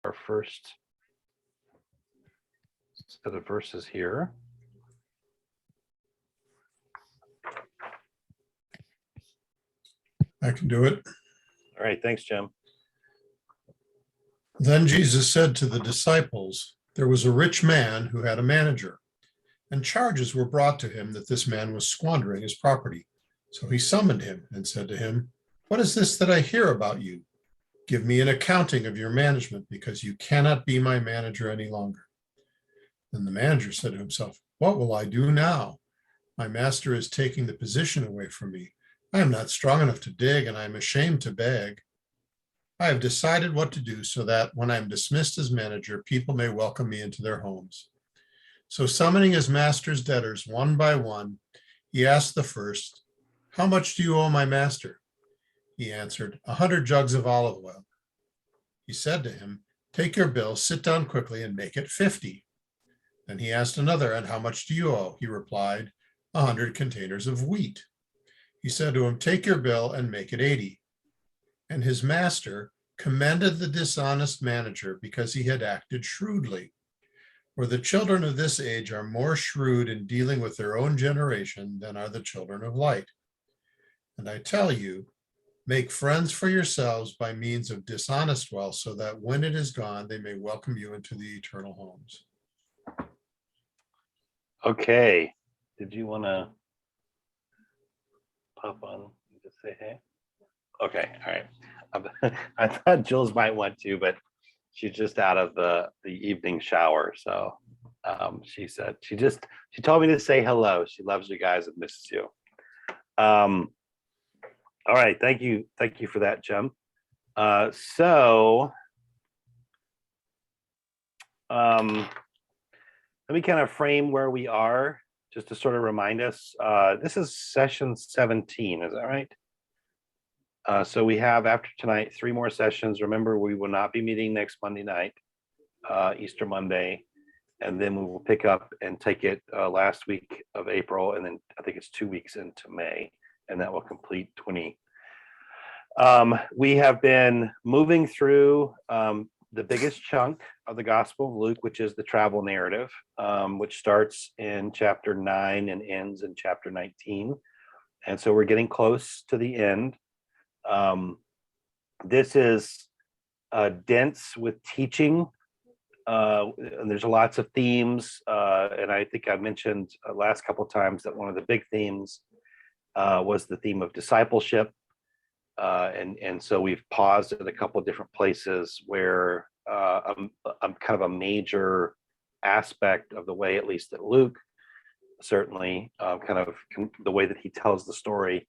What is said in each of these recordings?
our first set of verses here. I can do it. All right, thanks, Jim. Then Jesus said to the disciples, there was a rich man who had a manager, and charges were brought to him that this man was squandering his property. So he summoned him and said to him, what is this that I hear about you? Give me an accounting of your management, because you cannot be my manager any longer. Then the manager said to himself, what will I do now? My master is taking the position away from me. I am not strong enough to dig, and I am ashamed to beg. I have decided what to do so that when I am dismissed as manager, people may welcome me into their homes. So summoning his master's debtors one by one, he asked the first, how much do you owe my master? He answered, 100 jugs of olive oil. He said to him, take your bill, sit down quickly, and make it 50. Then he asked another, and how much do you owe? He replied, 100 containers of wheat. He said to him, take your bill and make it 80. And his master commended the dishonest manager because he had acted shrewdly. For the children of this age are more shrewd in dealing with their own generation than are the children of light. And I tell you, make friends for yourselves by means of dishonest wealth, so that when it is gone, they may welcome you into the eternal homes. Okay. Did you want to pop on and just say hey? Okay. All right. I thought Jules might want to, but she's just out of the evening shower. So she said, she told me to say hello. She loves you guys and misses you. All right. Thank you. Thank you for that, Jim. So let me kind of frame where we are just to sort of remind us. This is session 17, is that right? So we have, after tonight, 3 more sessions. Remember, we will not be meeting next Monday night, Easter Monday, and then we will pick up and take it last week of April, and then I think it's 2 weeks into May, and that will complete 20. We have been moving through the biggest chunk of the Gospel of Luke, which is the travel narrative, which starts in chapter 9 and ends in chapter 19. And so we're getting close to the end. This is dense with teaching, and there's lots of themes. And I think I mentioned last couple of times that one of the big themes was the theme of discipleship. And so we've paused at a couple of different places where I'm kind of a major aspect of the way, at least at Luke, certainly the way that he tells the story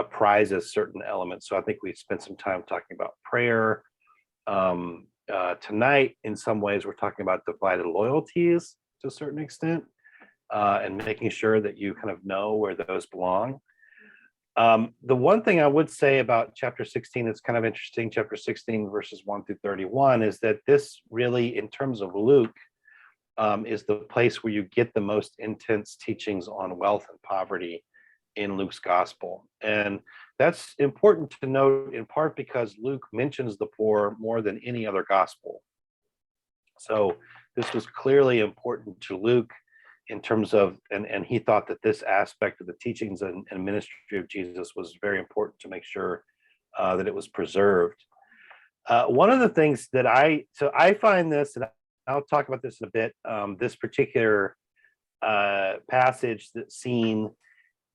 prizes certain elements. So I think we spent some time talking about prayer. Tonight, in some ways, we're talking about divided loyalties to a certain extent, and making sure that you kind of know where those belong. The one thing I would say about chapter 16 that's kind of interesting, chapter 16 verses 1 through 31, is that this really, in terms of Luke, is the place where you get the most intense teachings on wealth and poverty in Luke's gospel. And that's important to note, in part because Luke mentions the poor more than any other gospel. So this was clearly important to Luke in terms of, and he thought that this aspect of the teachings and ministry of Jesus was very important to make sure that it was preserved. One of the things that I find this, and I'll talk about this in a bit, this particular passage, that scene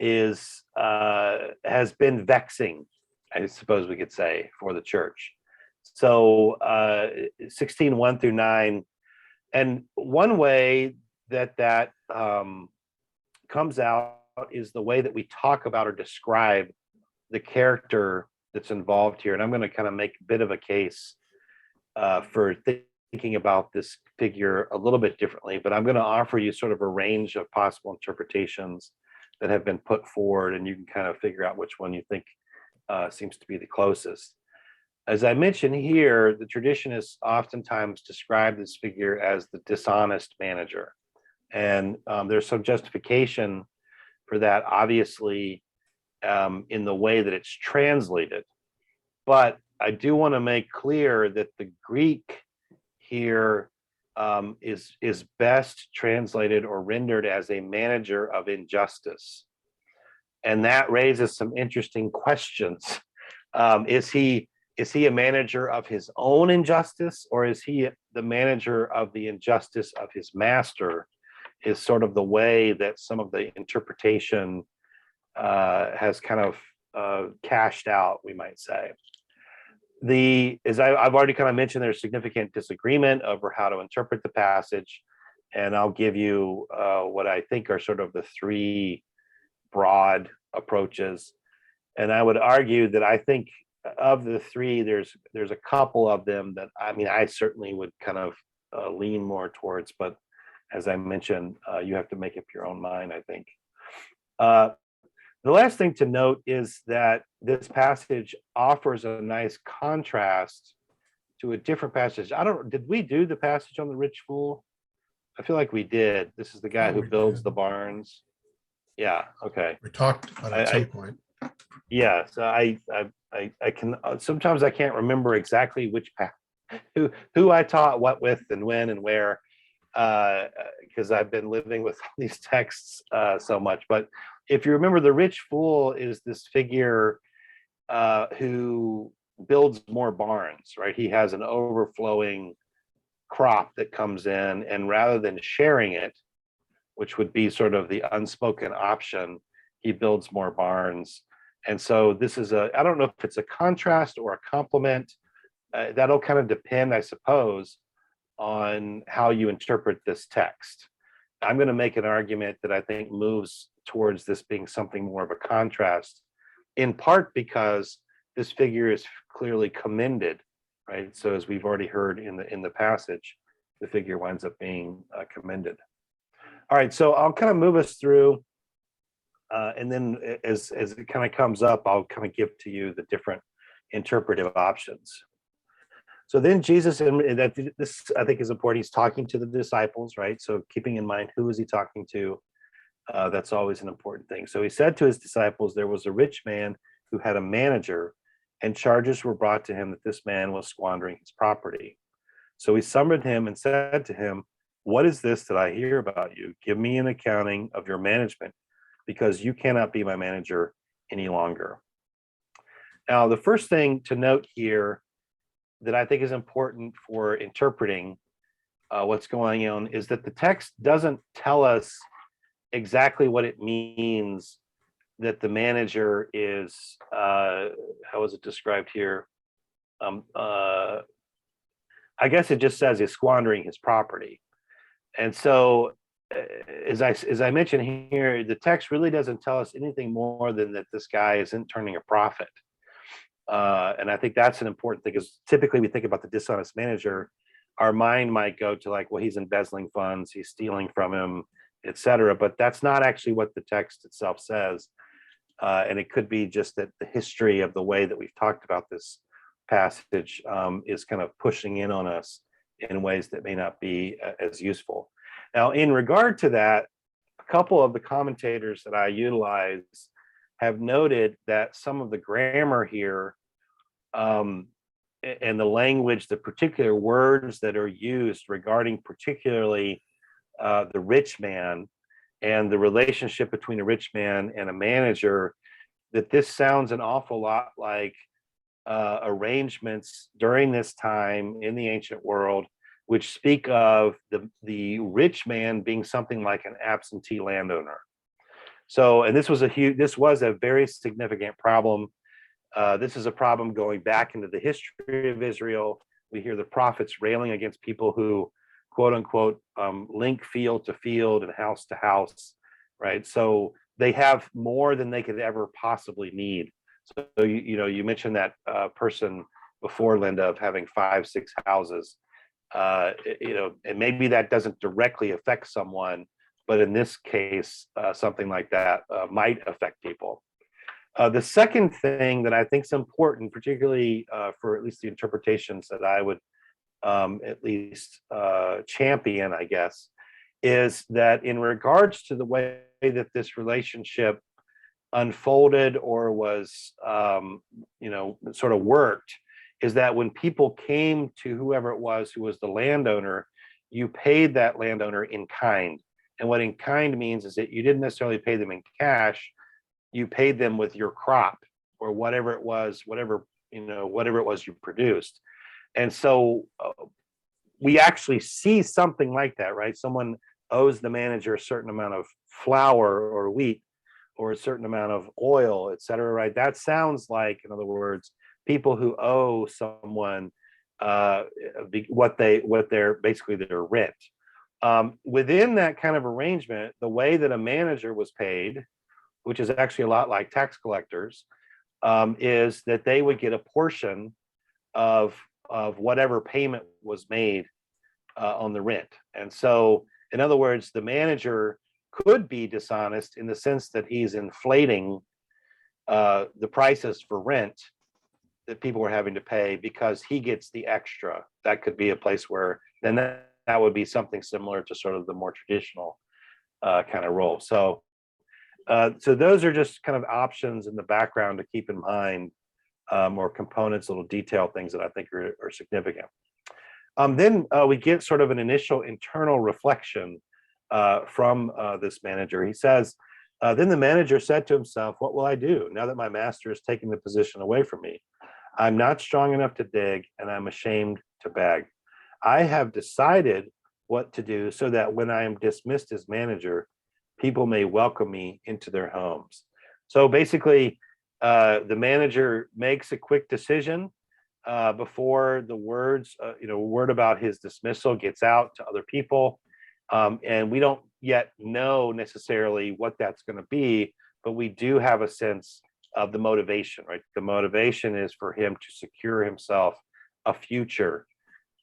has been vexing, I suppose we could say, for the church. So 16, 1 through 9, and one way that comes out is the way that we talk about or describe the character that's involved here. And I'm going to kind of make a bit of a case for thinking about this figure a little bit differently, but I'm going to offer you sort of a range of possible interpretations that have been put forward, and you can kind of figure out which one you think seems to be the closest. As I mentioned here, the tradition is oftentimes described this figure as the dishonest manager. And there's some justification for that, obviously, in the way that it's translated. But I do want to make clear that the Greek here is best translated or rendered as a manager of injustice. And that raises some interesting questions. Is he a manager of his own injustice, or is he the manager of the injustice of his master? Is sort of the way that some of the interpretation has kind of cashed out, we might say. As I've already kind of mentioned, there's significant disagreement over how to interpret the passage, and I'll give you what I think are sort of the three broad approaches. And I would argue that I think of the three, there's a couple of them that I certainly would kind of lean more towards, but as I mentioned, you have to make up your own mind, I think. The last thing to note is that this passage offers a nice contrast to a different passage. Did we do the passage on the rich fool? I feel like we did. This is the guy who builds the barns. Yeah, okay. We talked about it at some point. Yeah, so I can sometimes I can't remember exactly which who I taught what with and when and where, because I've been living with these texts so much. But if you remember, the rich fool is this figure who builds more barns, right? He has an overflowing crop that comes in, and rather than sharing it, which would be sort of the unspoken option, he builds more barns. And so this is I don't know if it's a contrast or a compliment. That'll kind of depend, I suppose, on how you interpret this text. I'm going to make an argument that I think moves towards this being something more of a contrast, in part because this figure is clearly commended, right? So as we've already heard in the passage, the figure winds up being commended. All right, so I'll kind of move us through, and then as it kind of comes up, I'll kind of give to you the different interpretive options. So then Jesus, and this I think is important, he's talking to the disciples, right? So keeping in mind, who is he talking to? That's always an important thing. So he said to his disciples, there was a rich man who had a manager, and charges were brought to him that this man was squandering his property. So he summoned him and said to him, what is this that I hear about you? Give me an accounting of your management, because you cannot be my manager any longer. Now, the first thing to note here that I think is important for interpreting what's going on is that the text doesn't tell us exactly what it means that the manager is, how is it described here? I guess it just says he's squandering his property. And so as I mentioned here, the text really doesn't tell us anything more than that this guy isn't turning a profit. And I think that's an important thing, because typically we think about the dishonest manager, our mind might go to like, well, he's embezzling funds, he's stealing from him, etc. But that's not actually what the text itself says. And it could be just that the history of the way that we've talked about this passage is kind of pushing in on us in ways that may not be as useful. Now, in regard to that, a couple of the commentators that I utilize have noted that some of the grammar here and the language, the particular words that are used regarding particularly the rich man and the relationship between a rich man and a manager, that this sounds an awful lot like arrangements during this time in the ancient world, which speak of the rich man being something like an absentee landowner. So, and this was a very significant problem. This is a problem going back into the history of Israel. We hear the prophets railing against people who, quote unquote, link field to field and house to house, right? So they have more than they could ever possibly need. So you mentioned that person before, Linda, of having 5-6 houses. And maybe that doesn't directly affect someone, but in this case, something like that might affect people. The second thing that I think is important, particularly for at least the interpretations that I would at least champion, I guess, is that in regards to the way that this relationship unfolded or was, sort of worked, is that when people came to whoever it was who was the landowner, you paid that landowner in kind. And what in kind means is that you didn't necessarily pay them in cash, you paid them with your crop or whatever it was, whatever it was you produced. And so we actually see something like that, right? Someone owes the manager a certain amount of flour or wheat or a certain amount of oil, et cetera, right? That sounds like, in other words, people who owe someone what they're basically their rent. Within that kind of arrangement, the way that a manager was paid, which is actually a lot like tax collectors, is that they would get a portion of whatever payment was made on the rent. And so, in other words, the manager could be dishonest in the sense that he's inflating the prices for rent that people were having to pay because he gets the extra. That could be a place where then that would be something similar to sort of the more traditional kind of role. So those are just kind of options in the background to keep in mind, or components, little detail things that I think are significant. Then we get sort of an initial internal reflection from this manager. He says, then the manager said to himself, what will I do now that my master is taking the position away from me? I'm not strong enough to dig, and I'm ashamed to beg. I have decided what to do so that when I am dismissed as manager, people may welcome me into their homes. So basically, the manager makes a quick decision before the word about his dismissal gets out to other people. And we don't yet know necessarily what that's going to be, but we do have a sense of the motivation, right? The motivation is for him to secure himself a future.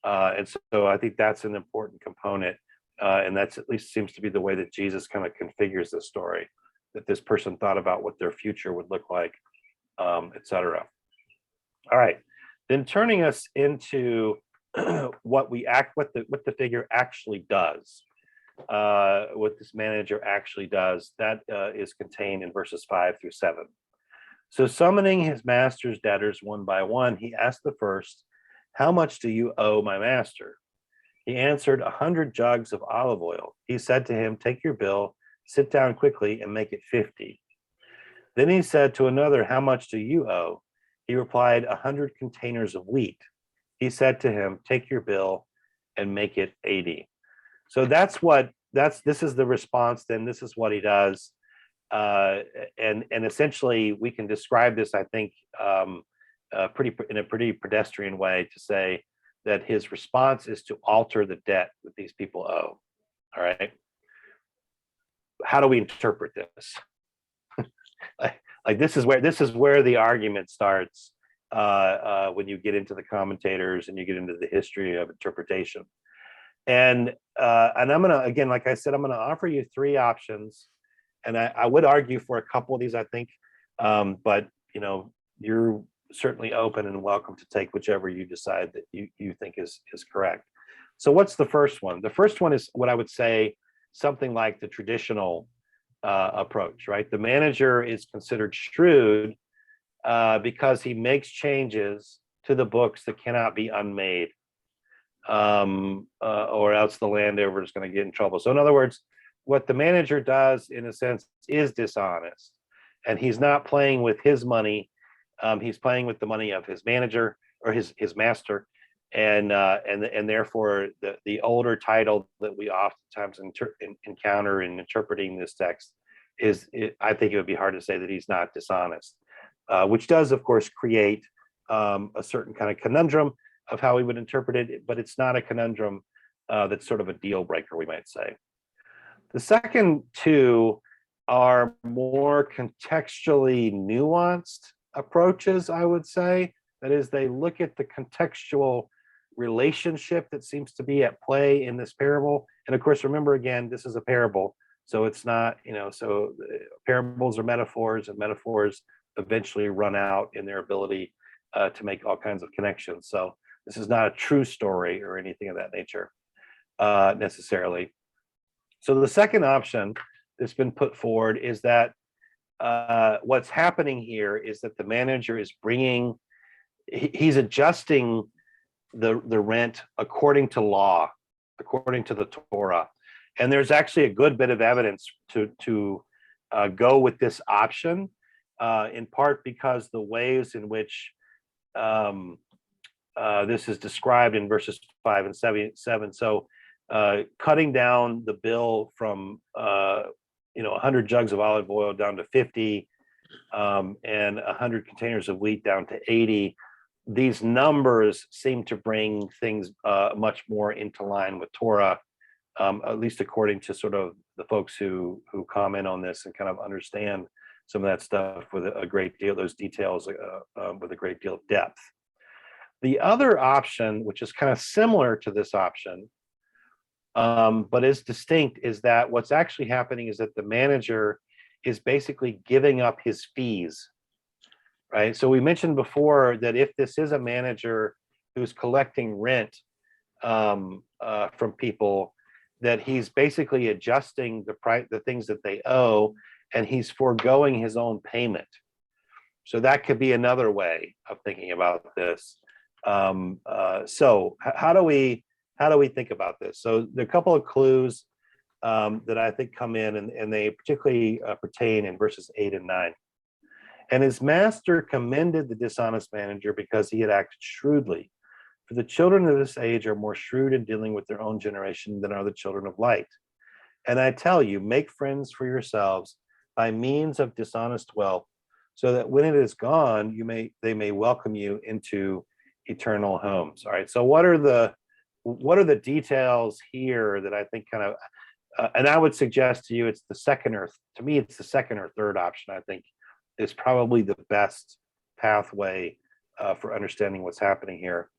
And so I think that's an important component. And that's at least seems to be the way that Jesus kind of configures the story, that this person thought about what their future would look like, et cetera. All right, then turning us into what the figure actually does, what this manager actually does, that is contained in verses 5-7. So summoning his master's debtors one by one, he asked the first, how much do you owe my master? He answered, 100 jugs of olive oil. He said to him, take your bill, sit down quickly and make it 50. Then he said to another, how much do you owe? He replied, 100 containers of wheat. He said to him, take your bill and make it 80. So this is the response. Then this is what he does. And essentially we can describe this, I think, in a pretty pedestrian way to say that his response is to alter the debt that these people owe. All right. How do we interpret this? like this is where the argument starts when you get into the commentators and you get into the history of interpretation. And I'm gonna, again, like I said, I'm gonna offer you three options. And I would argue for a couple of these, I think, but you're certainly open and welcome to take whichever you decide that you think is correct. So what's the first one? The first one is what I would say something like the traditional approach, right? The manager is considered shrewd because he makes changes to the books that cannot be unmade, or else the landowner is going to get in trouble. So in other words, what the manager does, in a sense, is dishonest, and he's not playing with his money. He's playing with the money of his manager or his master, and therefore the older title that we oftentimes encounter in interpreting this text is, I think it would be hard to say that he's not dishonest, which does, of course, create a certain kind of conundrum of how we would interpret it, but it's not a conundrum that's sort of a deal breaker, we might say. The second two are more contextually nuanced approaches, I would say. That is, they look at the contextual relationship that seems to be at play in this parable. And of course, remember, again, this is a parable. So it's not, so parables are metaphors, and metaphors eventually run out in their ability to make all kinds of connections. So this is not a true story or anything of that nature necessarily. So the second option that's been put forward is that what's happening here is that the manager is bringing he's adjusting the rent according to law, according to the Torah. And there's actually a good bit of evidence to go with this option, in part because the ways in which this is described in verses 5 and 7. So cutting down the bill from 100 jugs of olive oil down to 50, and 100 containers of wheat down to 80. These numbers seem to bring things much more into line with Torah, at least according to sort of the folks who comment on this and kind of understand some of that stuff with a great deal, those details with a great deal of depth. The other option, which is kind of similar to this option, but is distinct, is that what's actually happening is that the manager is basically giving up his fees, right? So we mentioned before that if this is a manager who's collecting rent from people, that he's basically adjusting the things that they owe, and he's foregoing his own payment. So that could be another way of thinking about this. So how do we think about this? So there are a couple of clues that I think come in, and they particularly pertain in verses 8 and 9. And his master commended the dishonest manager because he had acted shrewdly. For the children of this age are more shrewd in dealing with their own generation than are the children of light. And I tell you, make friends for yourselves by means of dishonest wealth, so that when it is gone, they may welcome you into eternal homes. All right. So what are the details here that I think kind of, and I would suggest to you, it's the second or third option, I think, is probably the best pathway for understanding what's happening here.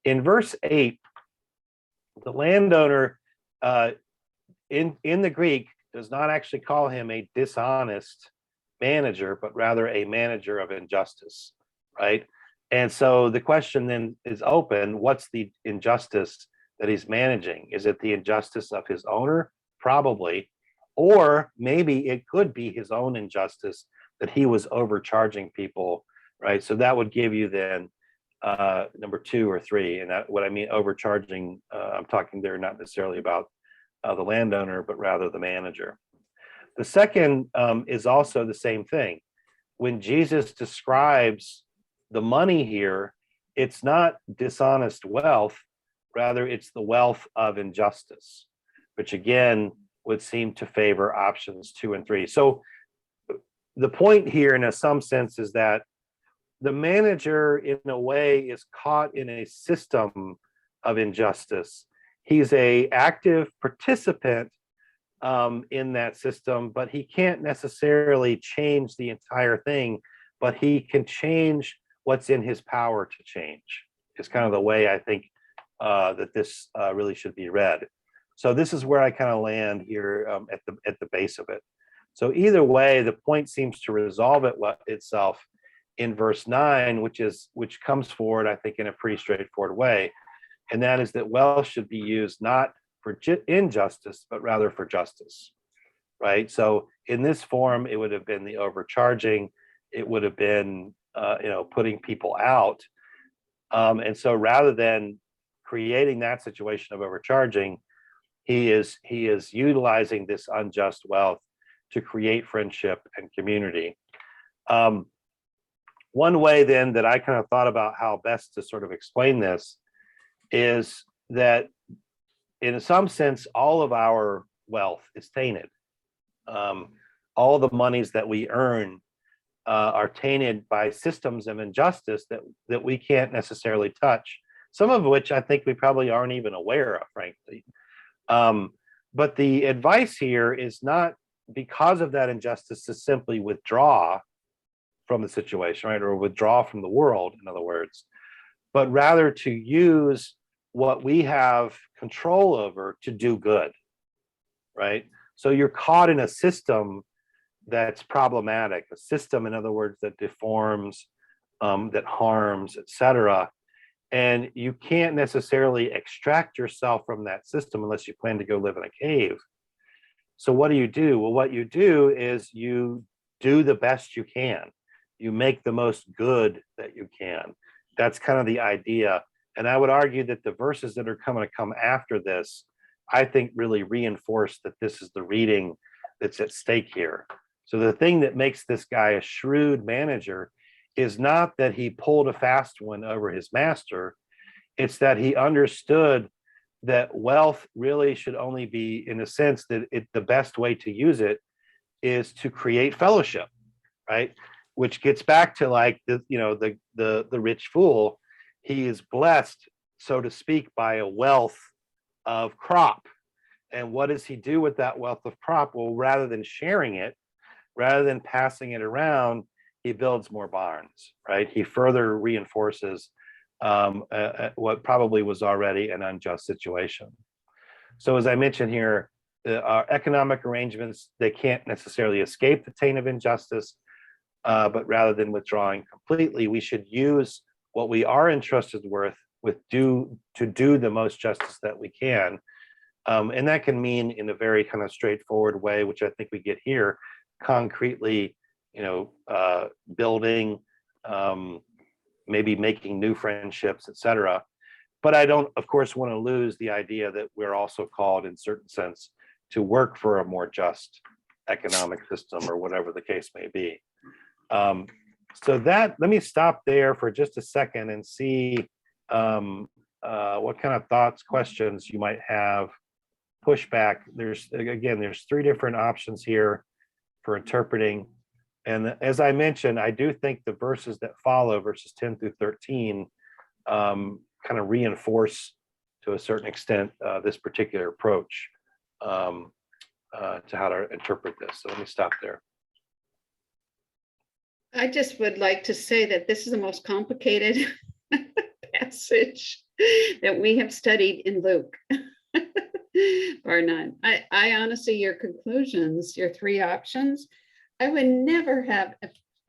In verse 8, the landowner in the Greek does not actually call him a dishonest manager, but rather a manager of injustice, right? And so the question then is open: what's the injustice that he's managing? Is it the injustice of his owner? Probably. Or maybe it could be his own injustice that he was overcharging people, right? So that would give you then number 2 or 3. And what I mean overcharging, I'm talking there not necessarily about the landowner, but rather the manager. The second is also the same thing. When Jesus describes the money here, it's not dishonest wealth, rather it's the wealth of injustice, which again would seem to favor options 2 and 3. So the point here, in some sense, is that the manager, in a way, is caught in a system of injustice. He's an active participant in that system, but he can't necessarily change the entire thing, but he can change what's in his power to change. Is kind of the way I think that this really should be read. So this is where I kind of land here at the base of it. So either way, the point seems to resolve itself in verse 9, which comes forward, I think, in a pretty straightforward way, and that is that wealth should be used not for injustice, but rather for justice, right? So in this form, it would have been the overcharging, it would have been putting people out, and so rather than creating that situation of overcharging, he is utilizing this unjust wealth to create friendship and community. One way then that I kind of thought about how best to sort of explain this is that in some sense, all of our wealth is tainted. All the monies that we earn are tainted by systems of injustice that we can't necessarily touch, some of which I think we probably aren't even aware of, frankly. But the advice here is not, because of that injustice, to simply withdraw from the situation, right? Or withdraw from the world, in other words, but rather to use what we have control over to do good, right? So you're caught in a system that's problematic, a system, in other words, that deforms, that harms, etc. And you can't necessarily extract yourself from that system unless you plan to go live in a cave. So what do? Well, what you do is you do the best you can. You make the most good that you can. That's kind of the idea. And I would argue that the verses that are going to come after this, I think really reinforce that this is the reading that's at stake here. So the thing that makes this guy a shrewd manager is not that he pulled a fast one over his master. It's that he understood that wealth really should only be, in a sense, that the best way to use it is to create fellowship, right? Which gets back to like the rich fool. He is blessed, so to speak, by a wealth of crop. And what does he do with that wealth of crop? Well, rather than sharing it, rather than passing it around, he builds more barns, right? He further reinforces what probably was already an unjust situation. So as I mentioned here, our economic arrangements, they can't necessarily escape the taint of injustice, but rather than withdrawing completely, we should use what we are entrusted with to do the most justice that we can. And that can mean in a very kind of straightforward way, which I think we get here, concretely, building, maybe making new friendships, etc. But I don't, of course, want to lose the idea that we're also called, in certain sense, to work for a more just economic system, or whatever the case may be. So let me stop there for just a second and see what kind of thoughts, questions you might have, pushback. There's three different options here for interpreting. And as I mentioned, I do think the verses that follow, verses 10 through 13, kind of reinforce to a certain extent this particular approach to how to interpret this. So let me stop there. I just would like to say that this is the most complicated passage that we have studied in Luke, bar none. I honestly, your conclusions, your three options, I would never have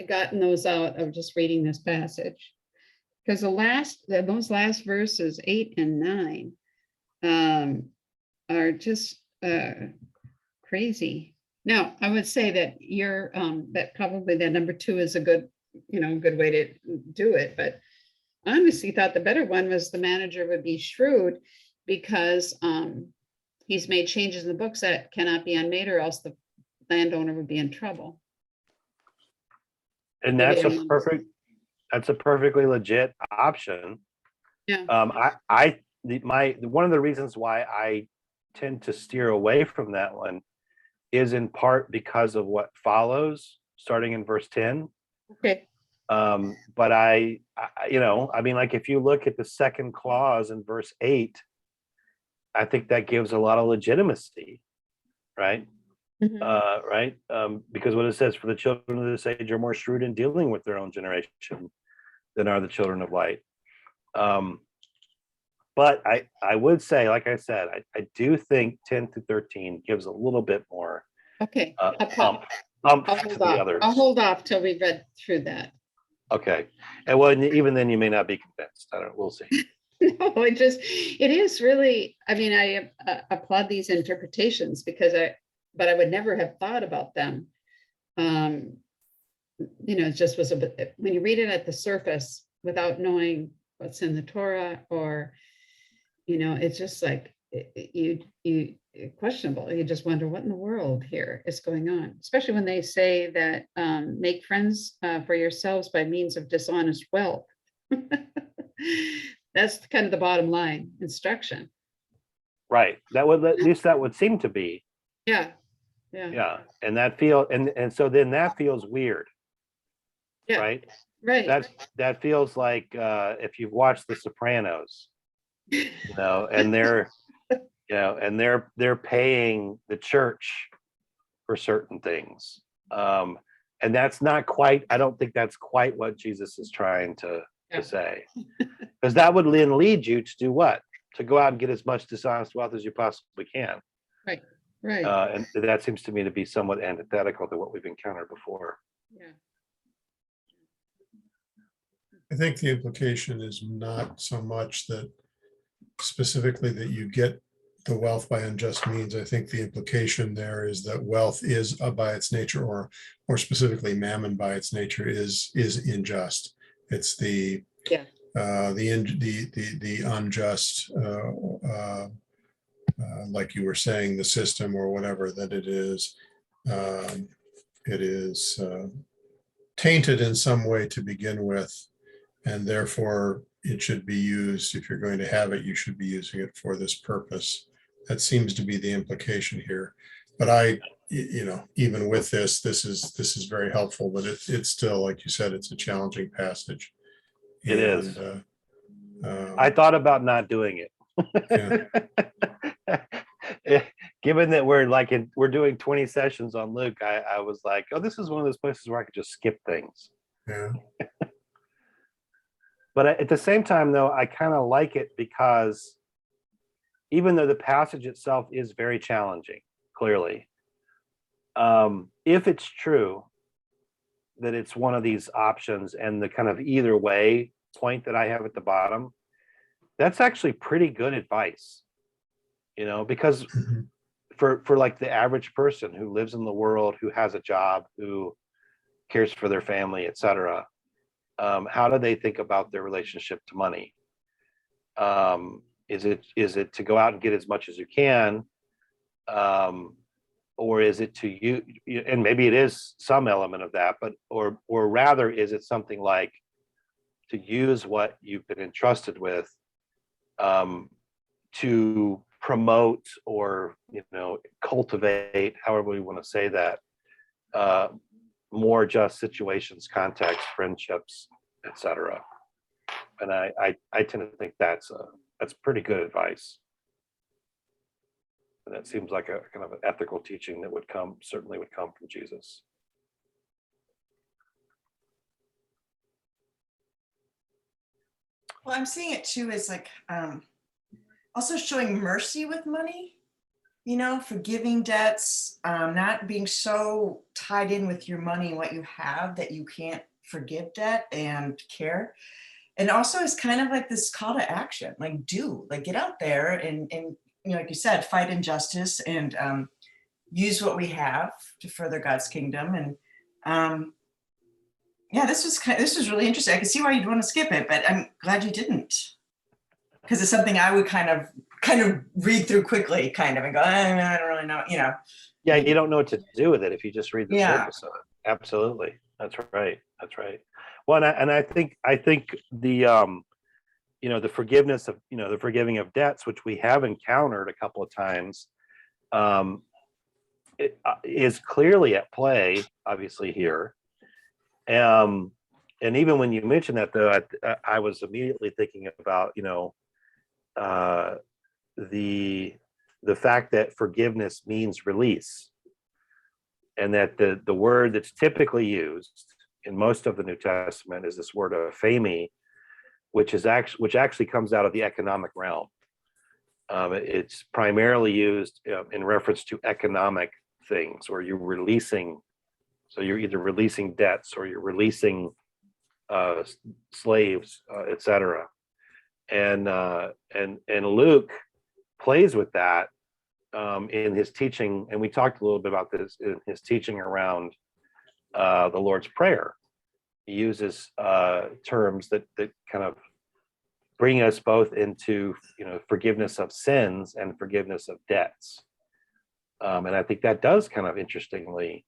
gotten those out of just reading this passage, because those last verses 8 and 9 are just crazy. Now, I would say that that probably that number 2 is a good way to do it. But I honestly thought the better one was the manager would be shrewd, because he's made changes in the books that cannot be unmade, or else the landowner would be in trouble. And that's a perfectly legit option. Yeah. One of the reasons why I tend to steer away from that one is in part because of what follows, starting in verse 10. Okay. But like if you look at the second clause in verse 8, I think that gives a lot of legitimacy, right? Mhm. Right? Because what it says, for the children of this age are more shrewd in dealing with their own generation than are the children of light. But I would say, like I said, I do think 10 to 13 gives a little bit more Okay. pump I'll to hold the off. others. I'll hold off till we've read through that. Okay. And well, even then you may not be convinced. We'll see. No, it is really, I mean, I applaud these interpretations, but I would never have thought about them. It just was a bit, when you read it at the surface without knowing what's in the Torah, or, it's just like, you questionable. You just wonder what in the world here is going on, especially when they say that make friends for yourselves by means of dishonest wealth. That's kind of the bottom line instruction. Right. At least that would seem to be. Yeah. And so then that feels weird. Yeah. Right. That feels like if you've watched The Sopranos, and they're paying the church for certain things. And that's not quite, I don't think that's quite what Jesus is trying to say. Because that would then lead you to do what? To go out and get as much dishonest wealth as you possibly can. Right. And that seems to me to be somewhat antithetical to what we've encountered before. Yeah. I think the implication is not so much that specifically that you get the wealth by unjust means. I think the implication there is that wealth is by its nature, or more specifically mammon by its nature, is unjust. It's the the unjust, like you were saying, the system or whatever, that it is tainted in some way to begin with, and therefore it should be used. If you're going to have it, you should be using it for this purpose. That seems to be the implication here. But even with this is very helpful, but it's still, like you said, it's a challenging passage. It is. I I thought about not doing it. Given that we're doing 20 sessions on Luke, I was like, oh, this is one of those places where I could just skip things. Yeah. But at the same time, though, I kind of like it because even though the passage itself is very challenging, clearly, if it's true that it's one of these options and the kind of either way point that I have at the bottom, that's actually pretty good advice, because Mhm. for like the average person who lives in the world, who has a job, who cares for their family, etc., how do they think about their relationship to money? Is it to go out and get as much as you can, or is it to you? And maybe it is some element of that, but or rather, is it something like to use what you've been entrusted with to promote or cultivate, however we want to say that, more just situations, contexts, friendships, etc. And I tend to think that's pretty good advice. And that seems like a kind of an ethical teaching that certainly would come from Jesus. Well, I'm seeing it too as like also showing mercy with money, forgiving debts, not being so tied in with your money and what you have that you can't forgive debt and care. And also it's kind of like this call to action, like get out there and like you said, fight injustice and use what we have to further God's kingdom. And this was really interesting. I can see why you'd want to skip it, but I'm glad you didn't, because it's something I would kind of read through quickly, and go, I don't really know, Yeah, you don't know what to do with it if you just read the Yeah. surface of it. Absolutely, that's right. Well, and I think the the forgiveness of the forgiving of debts, which we have encountered a couple of times, it is clearly at play, obviously here. And even when you mentioned that, though, I was immediately thinking about the fact that forgiveness means release, and that the word that's typically used in most of the New Testament is this word aphiemi, which actually comes out of the economic realm. It's primarily used in reference to economic things, or you're releasing. So you're either releasing debts or you're releasing slaves, etc. And Luke plays with that in his teaching, and we talked a little bit about this in his teaching around the Lord's Prayer. He uses terms that kind of bring us both into forgiveness of sins and forgiveness of debts, and I think that does kind of interestingly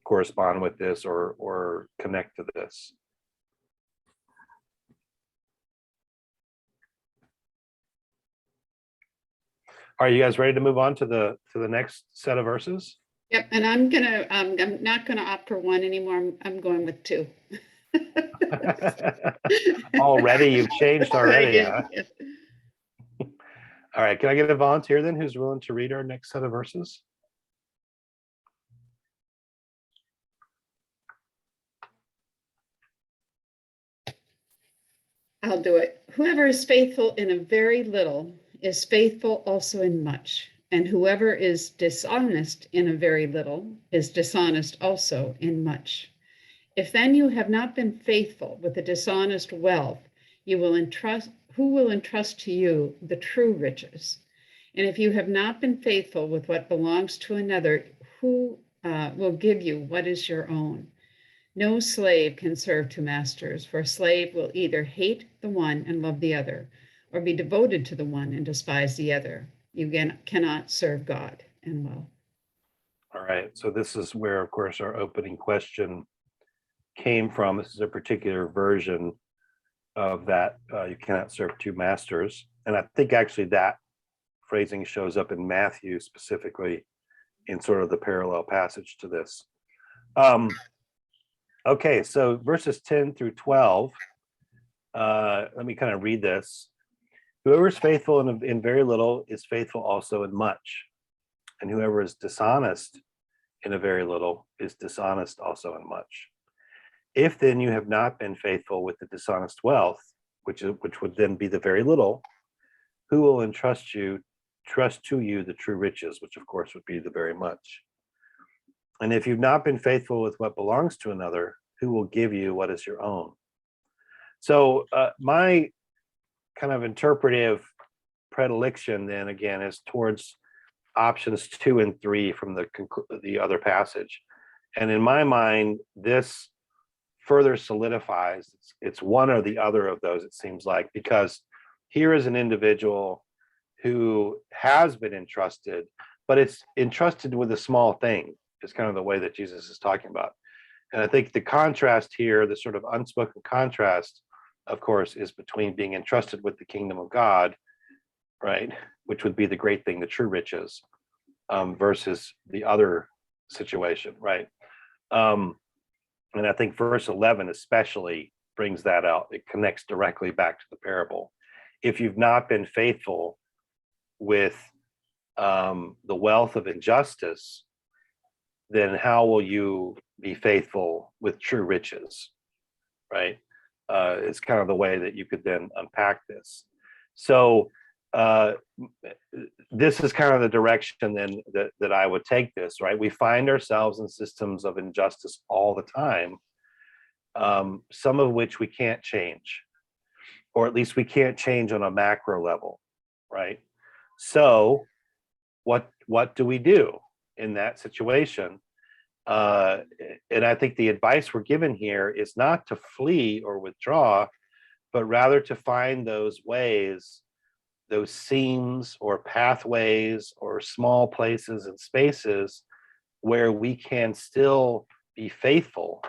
correspond with this or connect to this. Are you guys ready to move on to the next set of verses? Yep, and I'm not gonna opt for one anymore. I'm going with two. Already, you've changed already. Yeah. All right, can I get a volunteer then who's willing to read our next set of verses? I'll do it. Whoever is faithful in a very little is faithful also in much. And whoever is dishonest in a very little is dishonest also in much. If then you have not been faithful with the dishonest wealth, who will entrust to you the true riches? And if you have not been faithful with what belongs to another, who will give you what is your own? No slave can serve two masters, for a slave will either hate the one and love the other, or be devoted to the one and despise the other. You cannot serve God and wealth. All right. So this is where, of course, our opening question came from. This is a particular version of that. You cannot serve two masters. And I think actually that phrasing shows up in Matthew specifically in sort of the parallel passage to this. Okay, so verses 10 through 12. Let me kind of read this. Whoever is faithful in very little is faithful also in much. And whoever is dishonest in a very little is dishonest also in much. If then you have not been faithful with the dishonest wealth, which would then be the very little, who will trust to you the true riches, which of course would be the very much. And if you've not been faithful with what belongs to another, who will give you what is your own? So my kind of interpretive predilection then again is towards options 2 and 3 from the other passage. And in my mind, this further solidifies it's one or the other of those, it seems like, because here is an individual who has been entrusted, but it's entrusted with a small thing, is kind of the way that Jesus is talking about. And I think the contrast here, the sort of unspoken contrast, of course, is between being entrusted with the kingdom of God, right, which would be the great thing, the true riches, versus the other situation, right? And I think verse 11 especially brings that out. It connects directly back to the parable. If you've not been faithful with the wealth of injustice, then how will you be faithful with true riches, right? It's kind of the way that you could then unpack this. So this is kind of the direction then that I would take this, right? We find ourselves in systems of injustice all the time, some of which we can't change, or at least we can't change on a macro level, right? So what do we do in that situation? And I think the advice we're given here is not to flee or withdraw, but rather to find those ways, those seams or pathways or small places and spaces where we can still be faithful,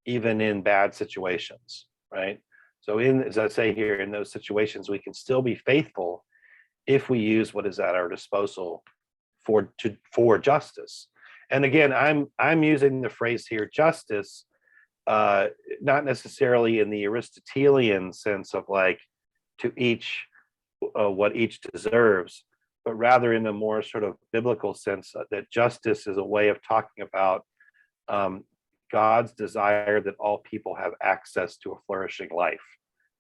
even in bad situations, right? So as I say here, in those situations, we can still be faithful if we use what is at our disposal for justice. And again, I'm using the phrase here, justice, not necessarily in the Aristotelian sense of like to each what each deserves, but rather in a more sort of biblical sense that justice is a way of talking about God's desire that all people have access to a flourishing life,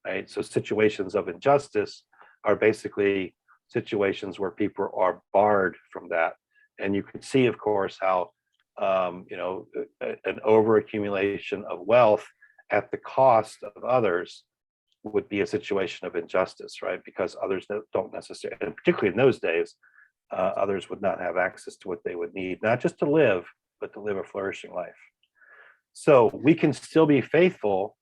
right? So situations of injustice are basically situations where people are barred from that. And you can see, of course, how an overaccumulation of wealth at the cost of others would be a situation of injustice, right? Because others don't necessarily, and particularly in those days, others would not have access to what they would need, not just to live, but to live a flourishing life. So we can still be faithful,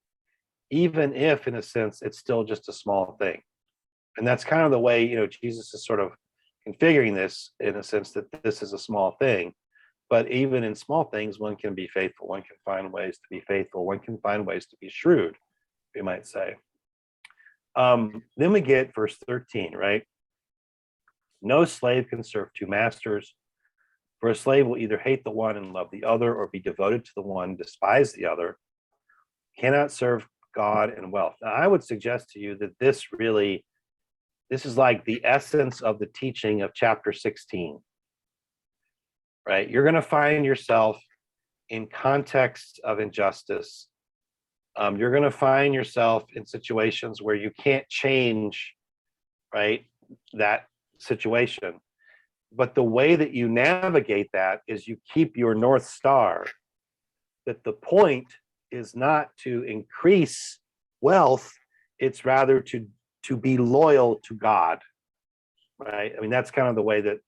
even if, in a sense, it's still just a small thing. And that's kind of the way, Jesus is sort of configuring this in a sense that this is a small thing. But even in small things, one can be faithful. One can find ways to be faithful. One can find ways to be shrewd, we might say. Then we get verse 13, right? No slave can serve two masters, for a slave will either hate the one and love the other, or be devoted to the one, despise the other. Cannot serve God and wealth. Now, I would suggest to you that this is like the essence of the teaching of chapter 16, right? You're going to find yourself in contexts of injustice. You're going to find yourself in situations where you can't change, right, that situation. But the way that you navigate that is you keep your North Star, that the point is not to increase wealth, it's rather to be loyal to God, right? I mean, that's kind of the way that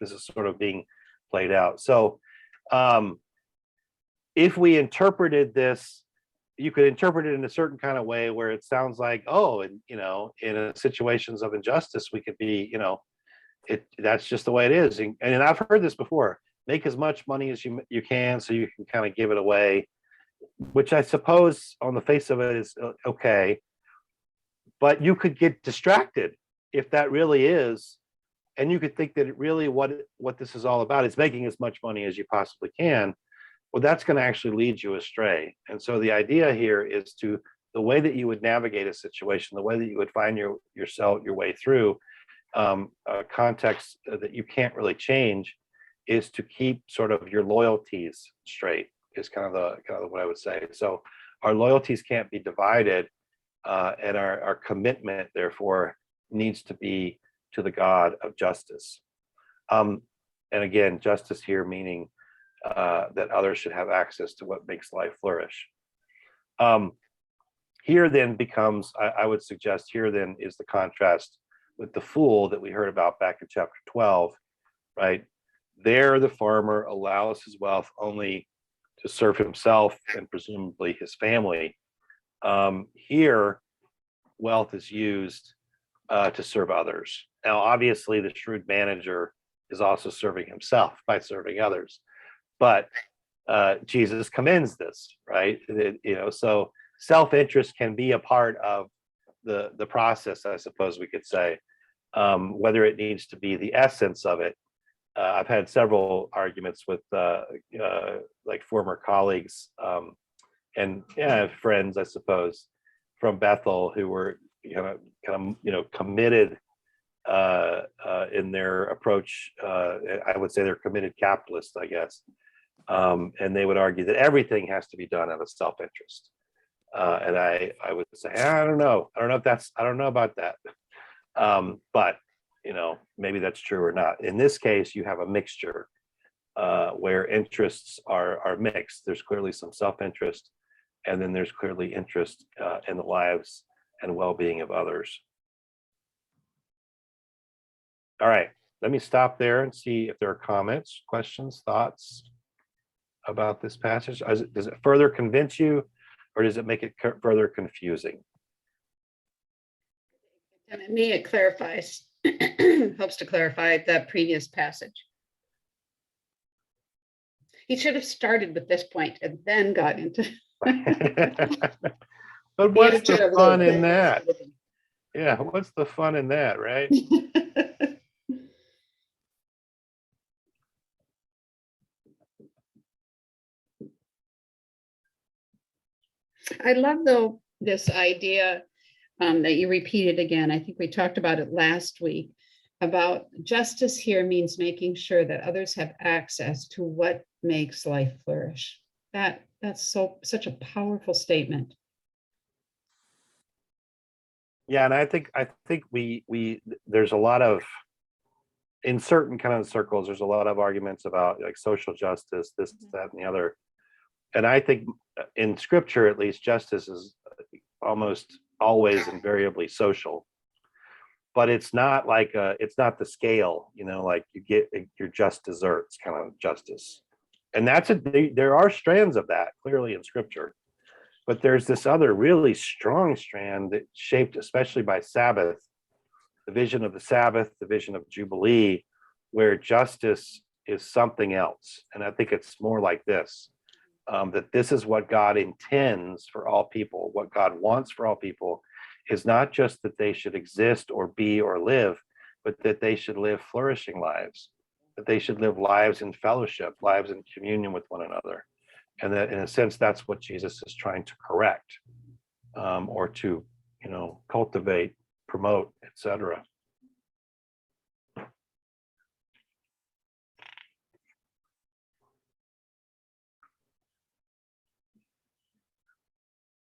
this is sort of being played out. So if we interpreted this, you could interpret it in a certain kind of way where it sounds like, oh, and in situations of injustice, we could be, that's just the way it is. And I've heard this before: make as much money as you can, so you can kind of give it away, which I suppose on the face of it is okay. But you could get distracted if that really is, and you could think that it really what this is all about is making as much money as you possibly can. Well, that's going to actually lead you astray. And so the idea here is the way that you would navigate a situation, the way that you would find your way through a context that you can't really change, is to keep sort of your loyalties straight. Is kind of what I would say. So our loyalties can't be divided, and our commitment, therefore, needs to be to the God of justice. And again, justice here meaning that others should have access to what makes life flourish. Here then becomes, I would suggest here then is the contrast with the fool that we heard about back in chapter 12, right? There, the farmer allows his wealth only to serve himself and presumably his family. Here, wealth is used to serve others. Now, obviously, the shrewd manager is also serving himself by serving others, but Jesus commends this, right? So self-interest can be a part of the process, I suppose we could say, whether it needs to be the essence of it. I've had several arguments with like former colleagues and friends, I suppose, from Bethel who were committed in their approach. I would say they're committed capitalists, I guess, and they would argue that everything has to be done out of self-interest. And I would say, I don't know about that, but maybe that's true or not. In this case, you have a mixture where interests are mixed. There's clearly some self-interest, and then there's clearly interest in the lives and well-being of others. All right, let me stop there and see if there are comments, questions, thoughts about this passage. Does it further convince you, or does it make it further confusing? And to me, it clarifies, helps to clarify the previous passage. He should have started with this point and then got into. But what's the fun in that? Yeah, what's the fun in that, right? I love, though, this idea that you repeated again. I think we talked about it last week, about justice here means making sure that others have access to what makes life flourish. That's such a powerful statement. Yeah, and I think we there's a lot of, in certain kind of circles, there's a lot of arguments about like social justice, this, that, and the other. And I think in scripture, at least, justice is almost always invariably social. But it's not like it's not the scale, like you get your just desserts kind of justice. And there are strands of that clearly in scripture. But there's this other really strong strand that shaped especially by Sabbath, the vision of the Sabbath, the vision of Jubilee, where justice is something else. And I think it's more like this, that this is what God intends for all people. What God wants for all people is not just that they should exist or be or live, but that they should live flourishing lives, that they should live lives in fellowship, lives in communion with one another. And that, in a sense, that's what Jesus is trying to correct, or to, cultivate, promote, etc.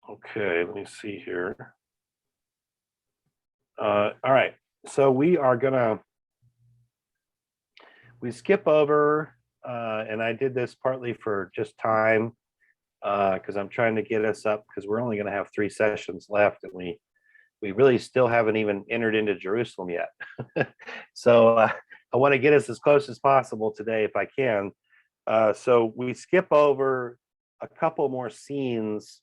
Okay, let me see here. All right, so we skip over, and I did this partly for just time, because I'm trying to get us up, because we're only going to have 3 sessions left, and we really still haven't even entered into Jerusalem yet. So I want to get us as close as possible today if I can. So we skip over a couple more scenes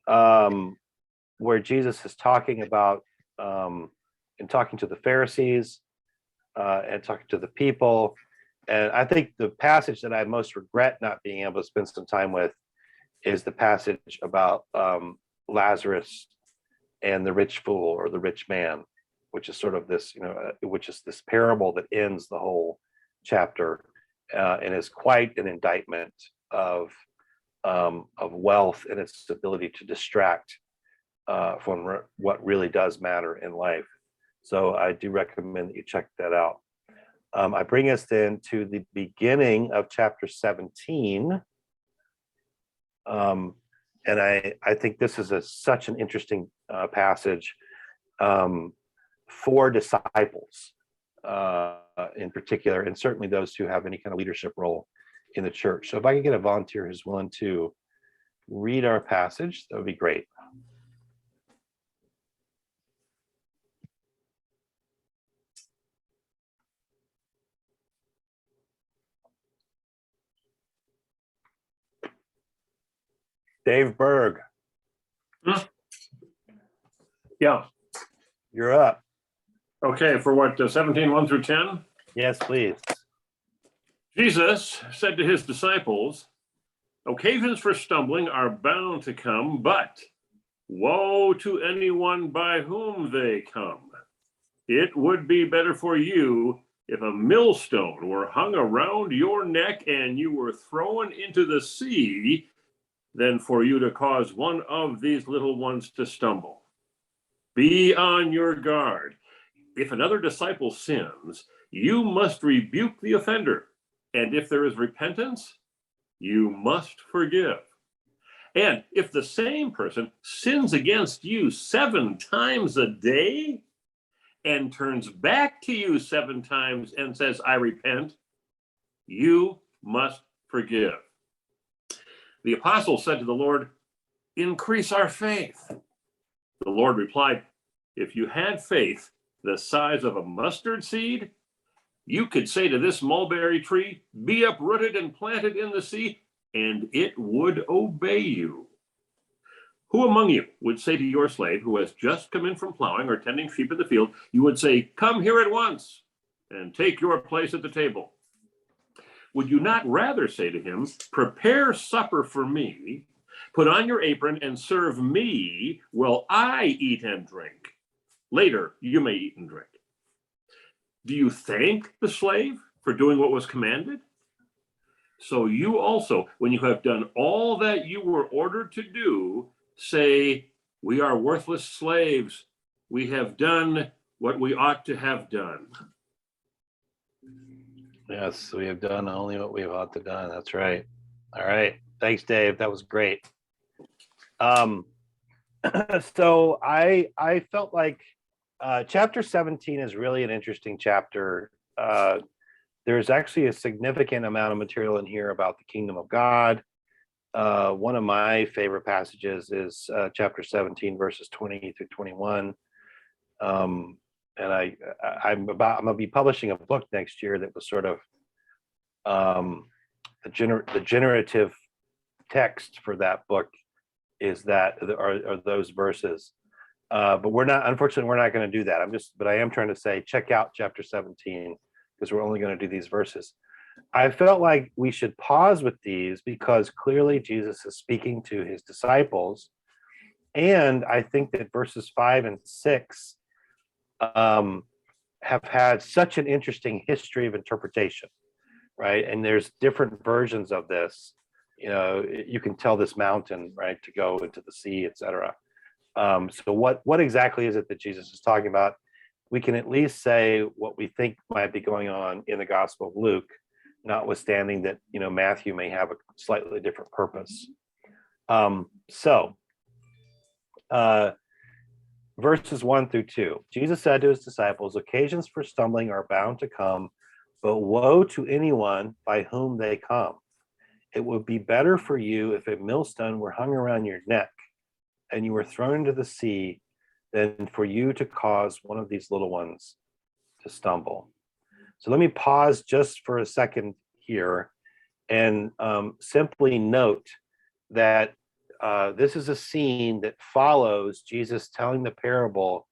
where Jesus is talking about and talking to the Pharisees and talking to the people. And I think the passage that I most regret not being able to spend some time with is the passage about Lazarus and the rich fool or the rich man, which is sort of this, which is this parable that ends the whole chapter and is quite an indictment of wealth and its ability to distract from what really does matter in life. So I do recommend that you check that out. I bring us then to the beginning of chapter 17. And I think this is such an interesting passage for disciples in particular, and certainly those who have any kind of leadership role in the church. So if I could get a volunteer who's willing to read our passage, that would be great. Dave Berg. Yeah. You're up. Okay. For what, 17, 1 through 10? Yes, please. Jesus said to his disciples, occasions for stumbling are bound to come, but woe to anyone by whom they come. It would be better for you if a millstone were hung around your neck and you were thrown into the sea than for you to cause one of these little ones to stumble. Be on your guard. If another disciple sins, you must rebuke the offender. And if there is repentance, you must forgive. And if the same person sins against you 7 times a day and turns back to you 7 times and says, I repent, you must forgive. The apostle said to the Lord, increase our faith. The Lord replied, if you had faith the size of a mustard seed, you could say to this mulberry tree, be uprooted and planted in the sea, and it would obey you. Who among you would say to your slave who has just come in from plowing or tending sheep in the field, you would say, come here at once and take your place at the table? Would you not rather say to him, prepare supper for me, put on your apron and serve me while I eat and drink? Later, you may eat and drink. Do you thank the slave for doing what was commanded? So you also, when you have done all that you were ordered to do, say, we are worthless slaves. We have done what we ought to have done. Yes, we have done only what we ought to have done. That's right. All right. Thanks, Dave. That was great. So I felt like chapter 17 is really an interesting chapter. There's actually a significant amount of material in here about the kingdom of God. One of my favorite passages is chapter 17, verses 20 through 21. And I'm gonna be publishing a book next year that was sort of the generative text for that book is that are those verses. But unfortunately, we're not going to do that. But I am trying to say, check out chapter 17 because we're only going to do these verses. I felt like we should pause with these because clearly Jesus is speaking to his disciples. And I think that verses 5 and 6 have had such an interesting history of interpretation, right? And there's different versions of this. You can tell this mountain, right, to go into the sea, etc. So what exactly is it that Jesus is talking about? We can at least say what we think might be going on in the Gospel of Luke, notwithstanding that Matthew may have a slightly different purpose. Verses 1 through 2. Jesus said to his disciples, occasions for stumbling are bound to come, but woe to anyone by whom they come. It would be better for you if a millstone were hung around your neck and you were thrown into the sea than for you to cause one of these little ones to stumble. So let me pause just for a second here and simply note that this is a scene that follows Jesus telling the parable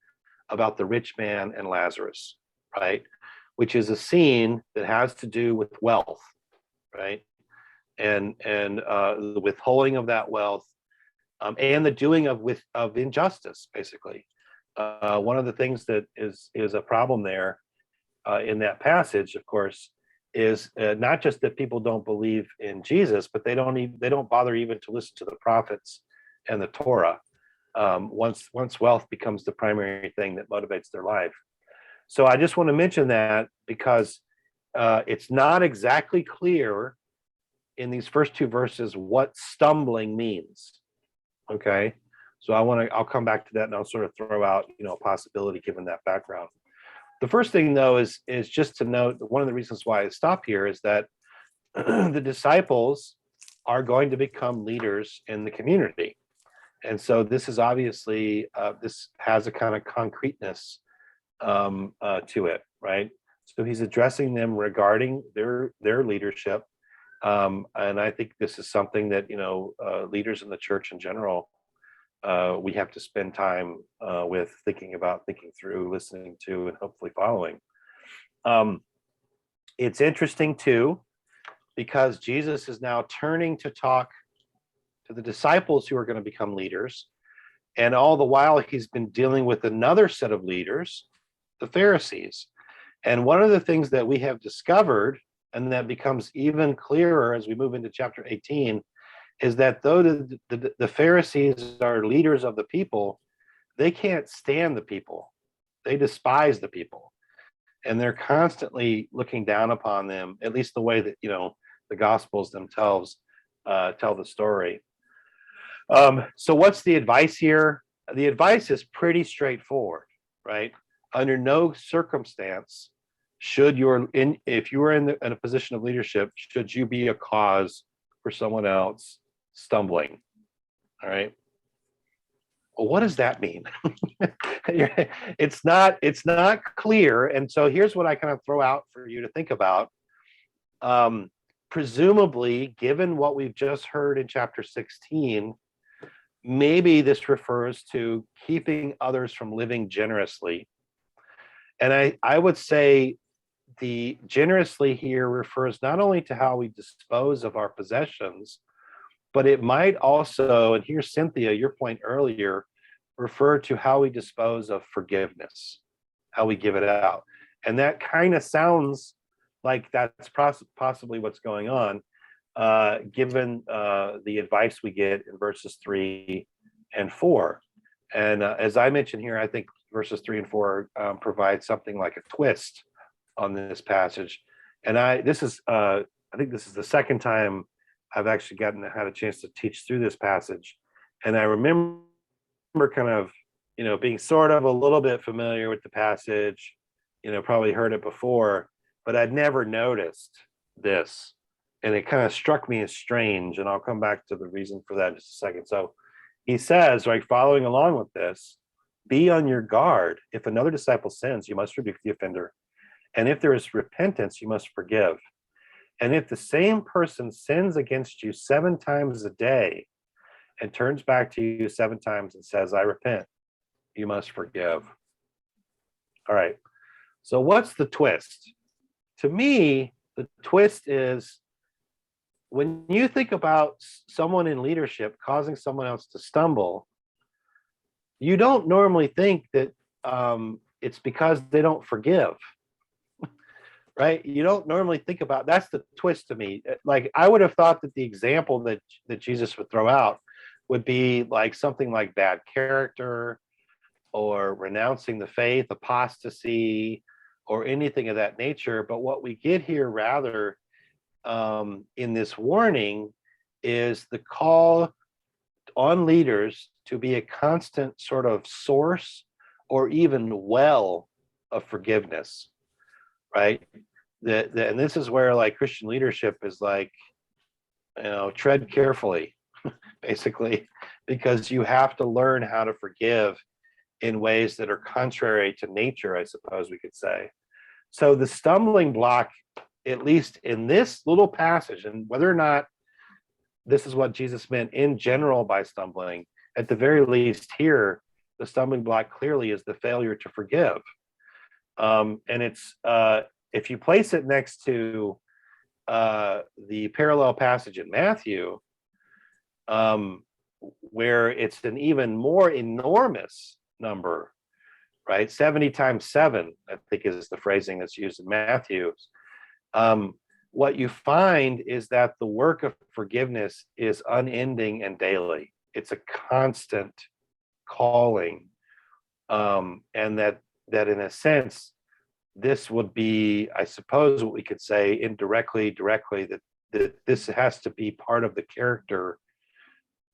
about the rich man and Lazarus, right? Which is a scene that has to do with wealth, right? And the withholding of that wealth, and the doing of injustice, basically. One of the things that is a problem there in that passage, of course, is not just that people don't believe in Jesus, but they don't bother even to listen to the prophets and the Torah. Once wealth becomes the primary thing that motivates their life. So I just want to mention that because it's not exactly clear in these first two verses what stumbling means. Okay, so I'll come back to that, and I'll sort of throw out a possibility given that background. The first thing, though, is just to note that one of the reasons why I stop here is that the disciples are going to become leaders in the community. And so this is obviously, this has a kind of concreteness to it, right? So he's addressing them regarding their leadership. And I think this is something that, leaders in the church in general, we have to spend time with thinking through, listening to, and hopefully following. It's interesting too, because Jesus is now turning to talk to the disciples who are going to become leaders. And all the while he's been dealing with another set of leaders, the Pharisees. And one of the things that we have discovered, and that becomes even clearer as we move into chapter 18, is that though the Pharisees are leaders of the people, they can't stand the people. They despise the people. And they're constantly looking down upon them, at least the way that, the Gospels themselves tell the story. So what's the advice here? The advice is pretty straightforward, right? Under no circumstance if you are in a position of leadership, should you be a cause for someone else stumbling. All right. Well, what does that mean? It's not clear. And so here's what I kind of throw out for you to think about. Presumably, given what we've just heard in chapter 16, maybe this refers to keeping others from living generously. And I would say the generously here refers not only to how we dispose of our possessions, but it might also, and here's Cynthia, your point earlier, refer to how we dispose of forgiveness, how we give it out. And that kind of sounds like that's possibly what's going on, given the advice we get in verses 3 and 4. And as I mentioned here, I think verses 3 and 4 provide something like a twist on this passage. And I think this is the second time I've actually had a chance to teach through this passage. And I remember kind of, being sort of a little bit familiar with the passage, probably heard it before, but I'd never noticed this. And it kind of struck me as strange. And I'll come back to the reason for that in just a second. So he says, right, following along with this, be on your guard. If another disciple sins, you must rebuke the offender. And if there is repentance, you must forgive. And if the same person sins against you 7 times a day and turns back to you 7 times and says, I repent, you must forgive. All right. So what's the twist? To me, the twist is when you think about someone in leadership causing someone else to stumble, you don't normally think that it's because they don't forgive. Right? You don't normally think about, that's the twist to me. Like, I would have thought that the example that Jesus would throw out would be like something like bad character or renouncing the faith, apostasy, or anything of that nature. But what we get here rather in this warning is the call on leaders to be a constant sort of source or even well of forgiveness, right? And this is where like Christian leadership is like, tread carefully, basically, because you have to learn how to forgive in ways that are contrary to nature, I suppose we could say. So the stumbling block, at least in this little passage, and whether or not this is what Jesus meant in general by stumbling. At the very least here, the stumbling block clearly is the failure to forgive. And it's, if you place it next to the parallel passage in Matthew, where it's an even more enormous number, right? 70 times 7, I think, is the phrasing that's used in Matthew. What you find is that the work of forgiveness is unending and daily. It's a constant calling, and that in a sense, this would be, I suppose, what we could say indirectly, directly, that this has to be part of the character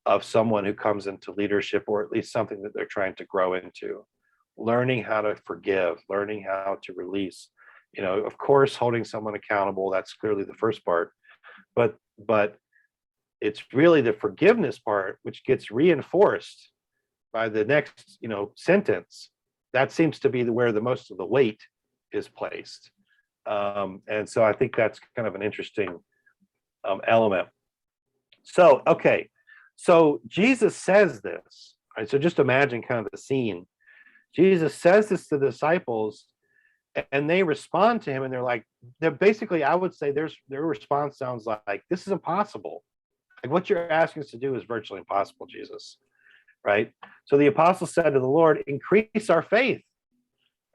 of someone who comes into leadership, or at least something that they're trying to grow into. Learning how to forgive, learning how to release. Of course, holding someone accountable, that's clearly the first part, but it's really the forgiveness part which gets reinforced by the next, sentence. That seems to be where the most of the weight is placed. And so I think that's kind of an interesting element. So, okay. So Jesus says this, right? So just imagine kind of the scene. Jesus says this to the disciples, and they respond to him, and they're basically, I would say their response sounds like, this is impossible. Like, what you're asking us to do is virtually impossible, Jesus, right? So the apostles said to the Lord, increase our faith.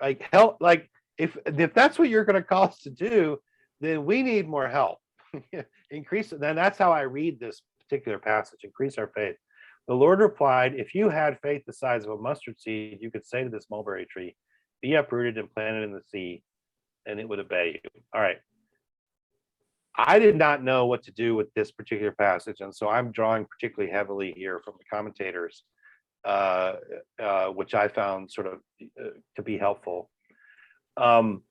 Like, help, like, if that's what you're going to call us to do, then we need more help. Increase it. Then that's how I read this particular passage, increase our faith. The Lord replied, if you had faith the size of a mustard seed, you could say to this mulberry tree, be uprooted and planted in the sea, and it would obey you. All right. I did not know what to do with this particular passage, and so I'm drawing particularly heavily here from the commentators, which I found sort of to be helpful. And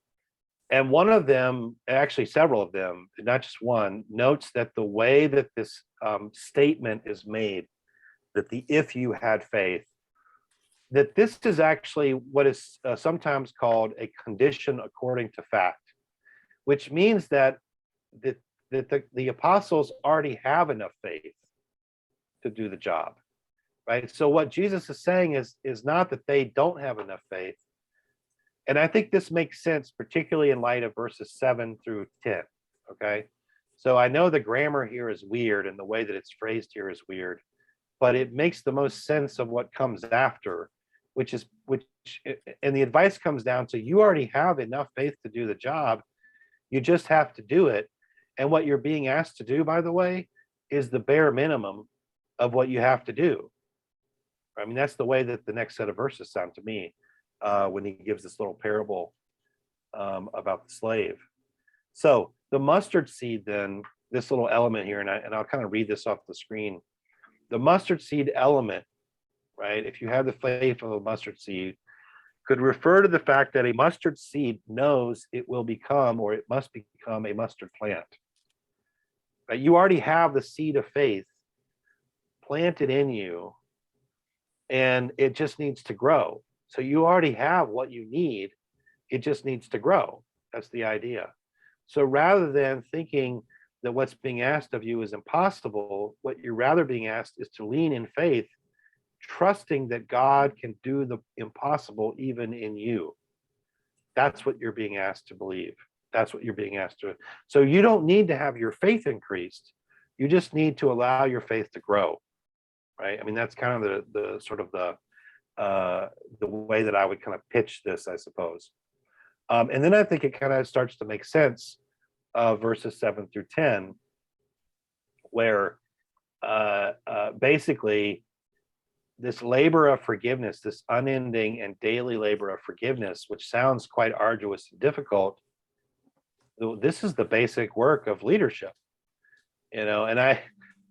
one of them, actually several of them, not just one, notes that the way that this statement is made, that the if you had faith, that this is actually what is sometimes called a condition according to fact, which means that the apostles already have enough faith to do the job, right? So what Jesus is saying is not that they don't have enough faith. And I think this makes sense, particularly in light of verses 7 through 10, okay? So I know the grammar here is weird and the way that it's phrased here is weird, but it makes the most sense of what comes after, and the advice comes down to, you already have enough faith to do the job. You just have to do it. And what you're being asked to do, by the way, is the bare minimum of what you have to do. I mean, that's the way that the next set of verses sound to me, when he gives this little parable about the slave. So the mustard seed, then, this little element here, and I'll kind of read this off the screen. The mustard seed element, right? If you have the faith of a mustard seed, could refer to the fact that a mustard seed knows it will become, or it must become, a mustard plant. Right? You already have the seed of faith planted in you, and it just needs to grow. So you already have what you need. It just needs to grow. That's the idea. So rather than thinking that what's being asked of you is impossible, what you're rather being asked is to lean in faith, trusting that God can do the impossible even in you. That's what you're being asked to believe. That's what you're being asked to. So you don't need to have your faith increased. You just need to allow your faith to grow, right? I mean, that's kind of the sort of the way that I would kind of pitch this, I suppose. And then I think it kind of starts to make sense, verses 7 through 10, where basically this labor of forgiveness, this unending and daily labor of forgiveness, which sounds quite arduous and difficult, this is the basic work of leadership, and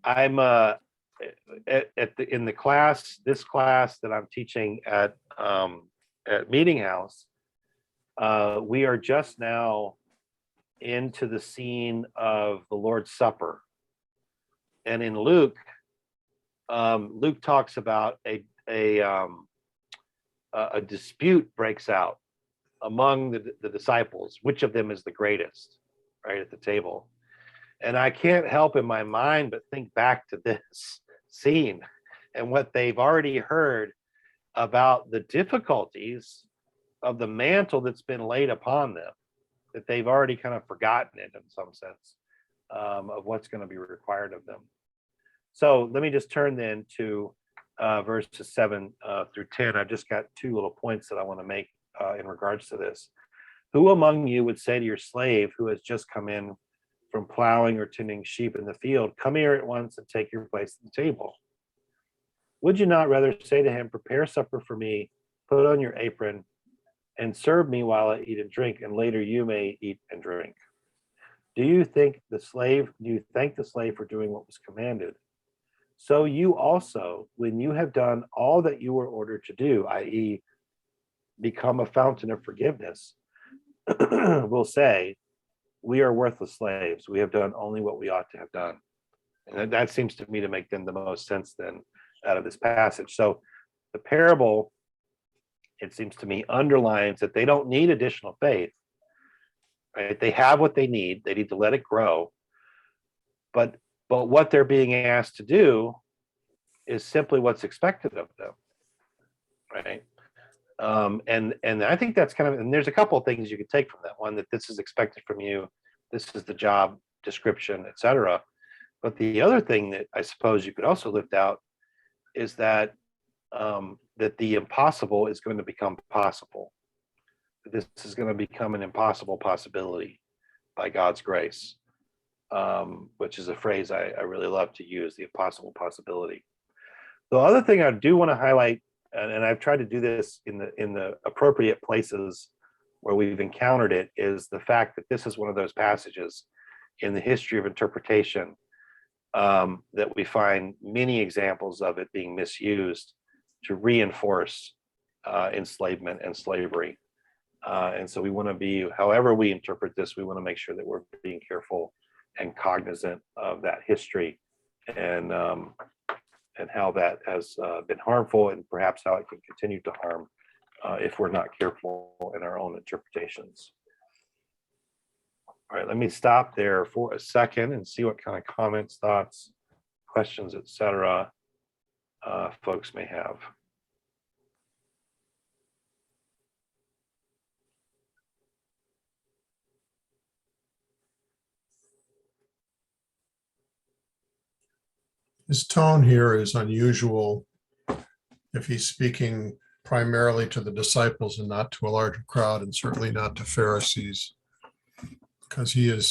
I'm in the class, this class that I'm teaching at Meeting House, we are just now into the scene of the Lord's Supper. And in Luke, Luke talks about a dispute breaks out among the disciples, which of them is the greatest, right, at the table. And I can't help in my mind but think back to this scene and what they've already heard about the difficulties of the mantle that's been laid upon them, that they've already kind of forgotten it in some sense, of what's going to be required of them. So let me just turn then to verses 7 through 10. I've just got two little points that I want to make in regards to this. Who among you would say to your slave who has just come in from plowing or tending sheep in the field, come here at once and take your place at the table? Would you not rather say to him, prepare supper for me, put on your apron, and serve me while I eat and drink, and later you may eat and drink? Do you thank the slave for doing what was commanded? So you also, when you have done all that you were ordered to do, i.e., become a fountain of forgiveness, will say, we are worthless slaves. We have done only what we ought to have done. And that seems to me to make then the most sense then out of this passage. So the parable, it seems to me, underlines that they don't need additional faith. Right? They have what they need. They need to let it grow. But what they're being asked to do is simply what's expected of them. Right? And I think that's kind of, and there's a couple of things you could take from that. One, that this is expected from you, this is the job description, etc. But the other thing that I suppose you could also lift out is that that the impossible is going to become possible. This is going to become an impossible possibility by God's grace, which is a phrase I really love to use, the impossible possibility. The other thing I do want to highlight, and I've tried to do this in the appropriate places where we've encountered it, is the fact that this is one of those passages in the history of interpretation that we find many examples of it being misused to reinforce enslavement and slavery. And so we want to be, however we interpret this, we want to make sure that we're being careful and cognizant of that history and how that has been harmful, and perhaps how it can continue to harm if we're not careful in our own interpretations. All right, let me stop there for a second and see what kind of comments, thoughts, questions, etc. Folks may have. His tone here is unusual if he's speaking primarily to the disciples and not to a larger crowd, and certainly not to Pharisees, because the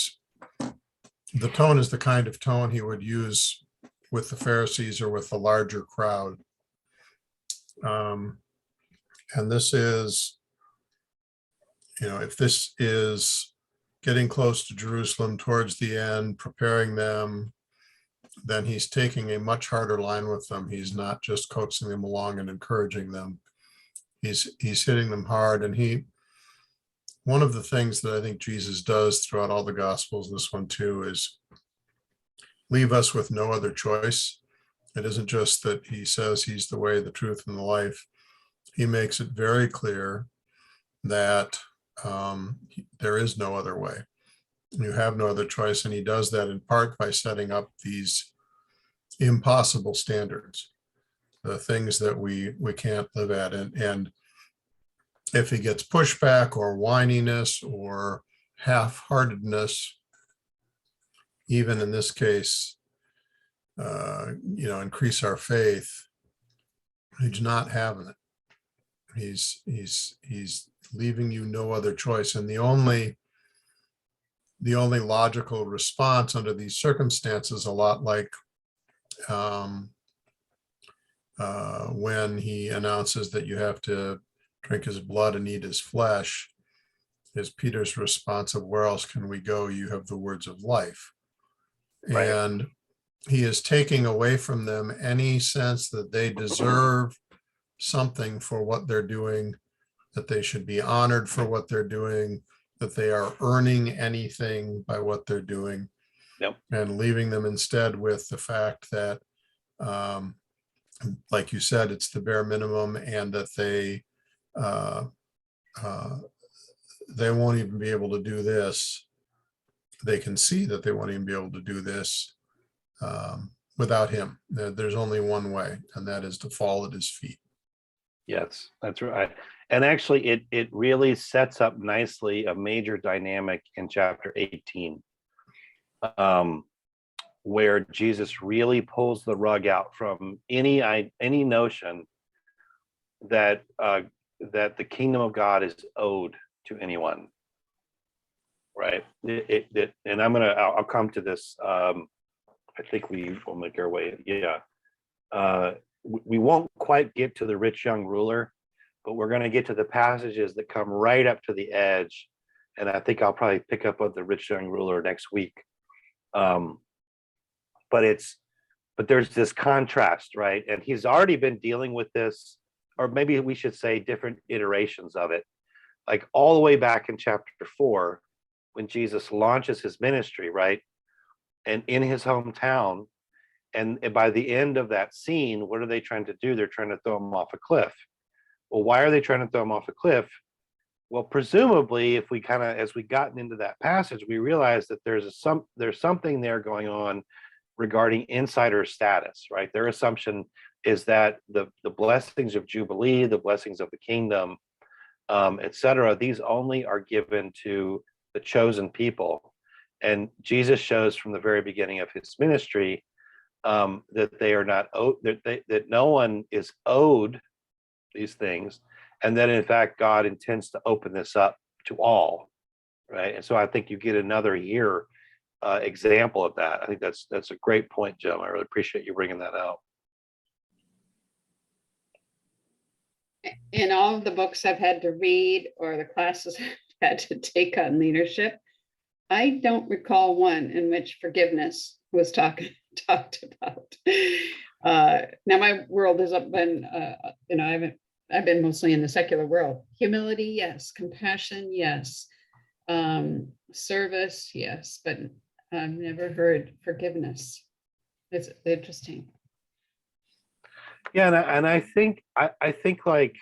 tone is the kind of tone he would use with the Pharisees or with the larger crowd. And this is, if this is getting close to Jerusalem towards the end, preparing them, then he's taking a much harder line with them. He's not just coaxing them along and encouraging them. He's hitting them hard. And one of the things that I think Jesus does throughout all the Gospels, this one too, is leave us with no other choice. It isn't just that he says he's the way, the truth, and the life. He makes it very clear that there is no other way. You have no other choice. And he does that in part by setting up these impossible standards, the things that we can't live at. And if he gets pushback or whininess or half-heartedness, even in this case, increase our faith, he's not having it. He's leaving you no other choice. And the only logical response under these circumstances, a lot like when he announces that you have to drink his blood and eat his flesh, is Peter's response of, where else can we go? You have the words of life. Right. And he is taking away from them any sense that they deserve something for what they're doing, that they should be honored for what they're doing, that they are earning anything by what they're doing. Yep. And leaving them instead with the fact that, like you said, it's the bare minimum, and that they won't even be able to do this they can see that they won't even be able to do this without him. There's only one way, and that is to fall at his feet. Yes, that's right. And actually, it really sets up nicely a major dynamic in chapter 18, where Jesus really pulls the rug out from any notion that that the kingdom of God is owed to anyone. Right. And I'll come to this. I think we will make our way. Yeah. We won't quite get to the rich young ruler, but we're going to get to the passages that come right up to the edge. And I think I'll probably pick up on the rich young ruler next week. But there's this contrast, right? And he's already been dealing with this, or maybe we should say different iterations of it, like all the way back in chapter 4, when Jesus launches his ministry, right? And in his hometown, and by the end of that scene, what are they trying to do? They're trying to throw him off a cliff. Well, why are they trying to throw him off a cliff? Well, presumably, if we kind of, as we gotten into that passage, we realized that there's something there going on regarding insider status, right? Their assumption is that the blessings of Jubilee, the blessings of the kingdom, etc., these only are given to the chosen people. And Jesus shows from the very beginning of his ministry that they are not owed, that no one is owed these things, and that in fact God intends to open this up to all, right? And so I think you get another example of that. I think that's a great point, Jim. I really appreciate you bringing that out. In all of the books I've had to read or the classes I've had to take on leadership, I don't recall one in which forgiveness was talked about. Now my world has been, I've been mostly in the secular world. Humility, yes. Compassion, yes. Service, yes. But I've never heard forgiveness. It's interesting. Yeah, and I think like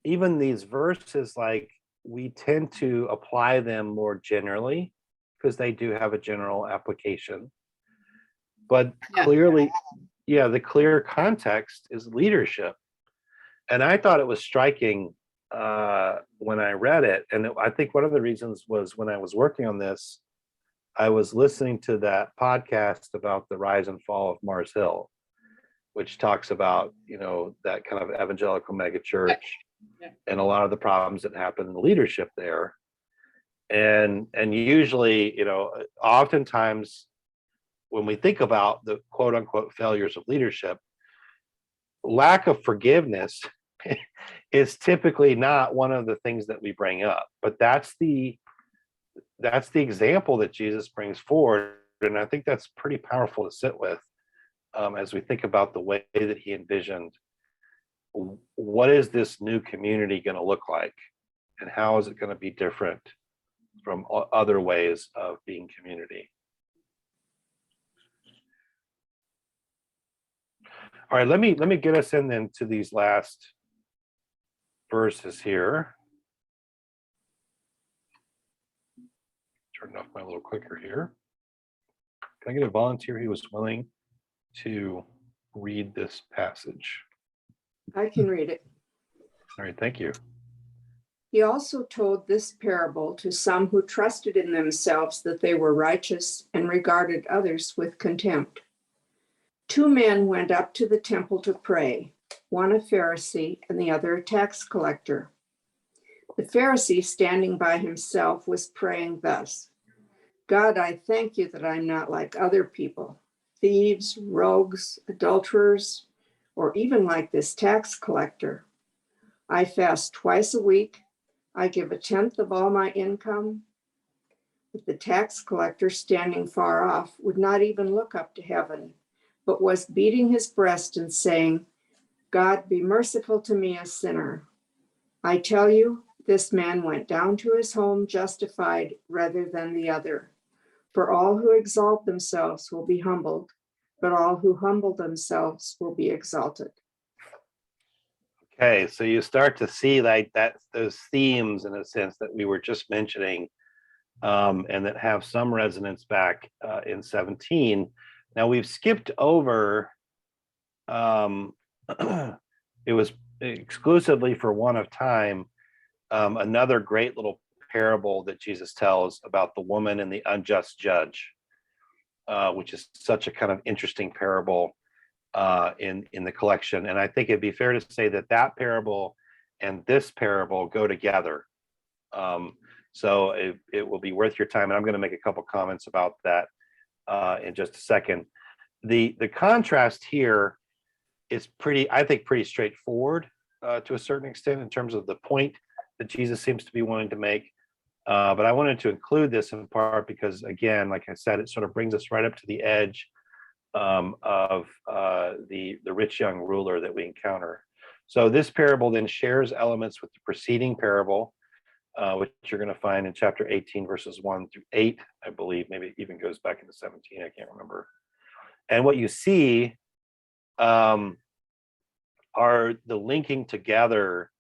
even these verses, like we tend to apply them more generally because they do have a general application. But clearly, the clear context is leadership. And I thought it was striking when I read it. And I think one of the reasons was when I was working on this, I was listening to that podcast about the rise and fall of Mars Hill, which talks about, that kind of evangelical megachurch and a lot of the problems that happen in the leadership there. And usually, oftentimes when we think about the quote unquote failures of leadership, lack of forgiveness is typically not one of the things that we bring up, but that's the example that Jesus brings forward. And I think that's pretty powerful to sit with as we think about the way that he envisioned what is this new community going to look like, and how is it going to be different from other ways of being community. All right, let me get us in then to these last verses here. Turn off my little clicker here. Can I get a volunteer who was willing to read this passage? I can read it. All right, thank you. He also told this parable to some who trusted in themselves that they were righteous and regarded others with contempt. 2 men went up to the temple to pray, one a Pharisee and the other a tax collector. The Pharisee, standing by himself, was praying thus: God, I thank you that I'm not like other people, thieves, rogues, adulterers, or even like this tax collector. I fast twice a week. I give 1/10 of all my income. But the tax collector, standing far off, would not even look up to heaven, but was beating his breast and saying, God, be merciful to me, a sinner. I tell you, this man went down to his home justified rather than the other. For all who exalt themselves will be humbled, but all who humble themselves will be exalted. Okay, so you start to see like that, those themes in a sense that we were just mentioning, and that have some resonance back in 17. Now we've skipped over, it was exclusively for one of time, another great little parable that Jesus tells about the woman and the unjust judge, which is such a kind of interesting parable in the collection. And I think it'd be fair to say that that parable and this parable go together. So it will be worth your time. And I'm going to make a couple comments about that in just a second. The contrast here is pretty, I think, pretty straightforward to a certain extent in terms of the point that Jesus seems to be wanting to make. But I wanted to include this in part because, again, like I said, it sort of brings us right up to the edge of the rich young ruler that we encounter. So this parable then shares elements with the preceding parable, which you're going to find in chapter 18, verses 1 through 8, I believe. Maybe it even goes back into 17. I can't remember. And what you see are the linking together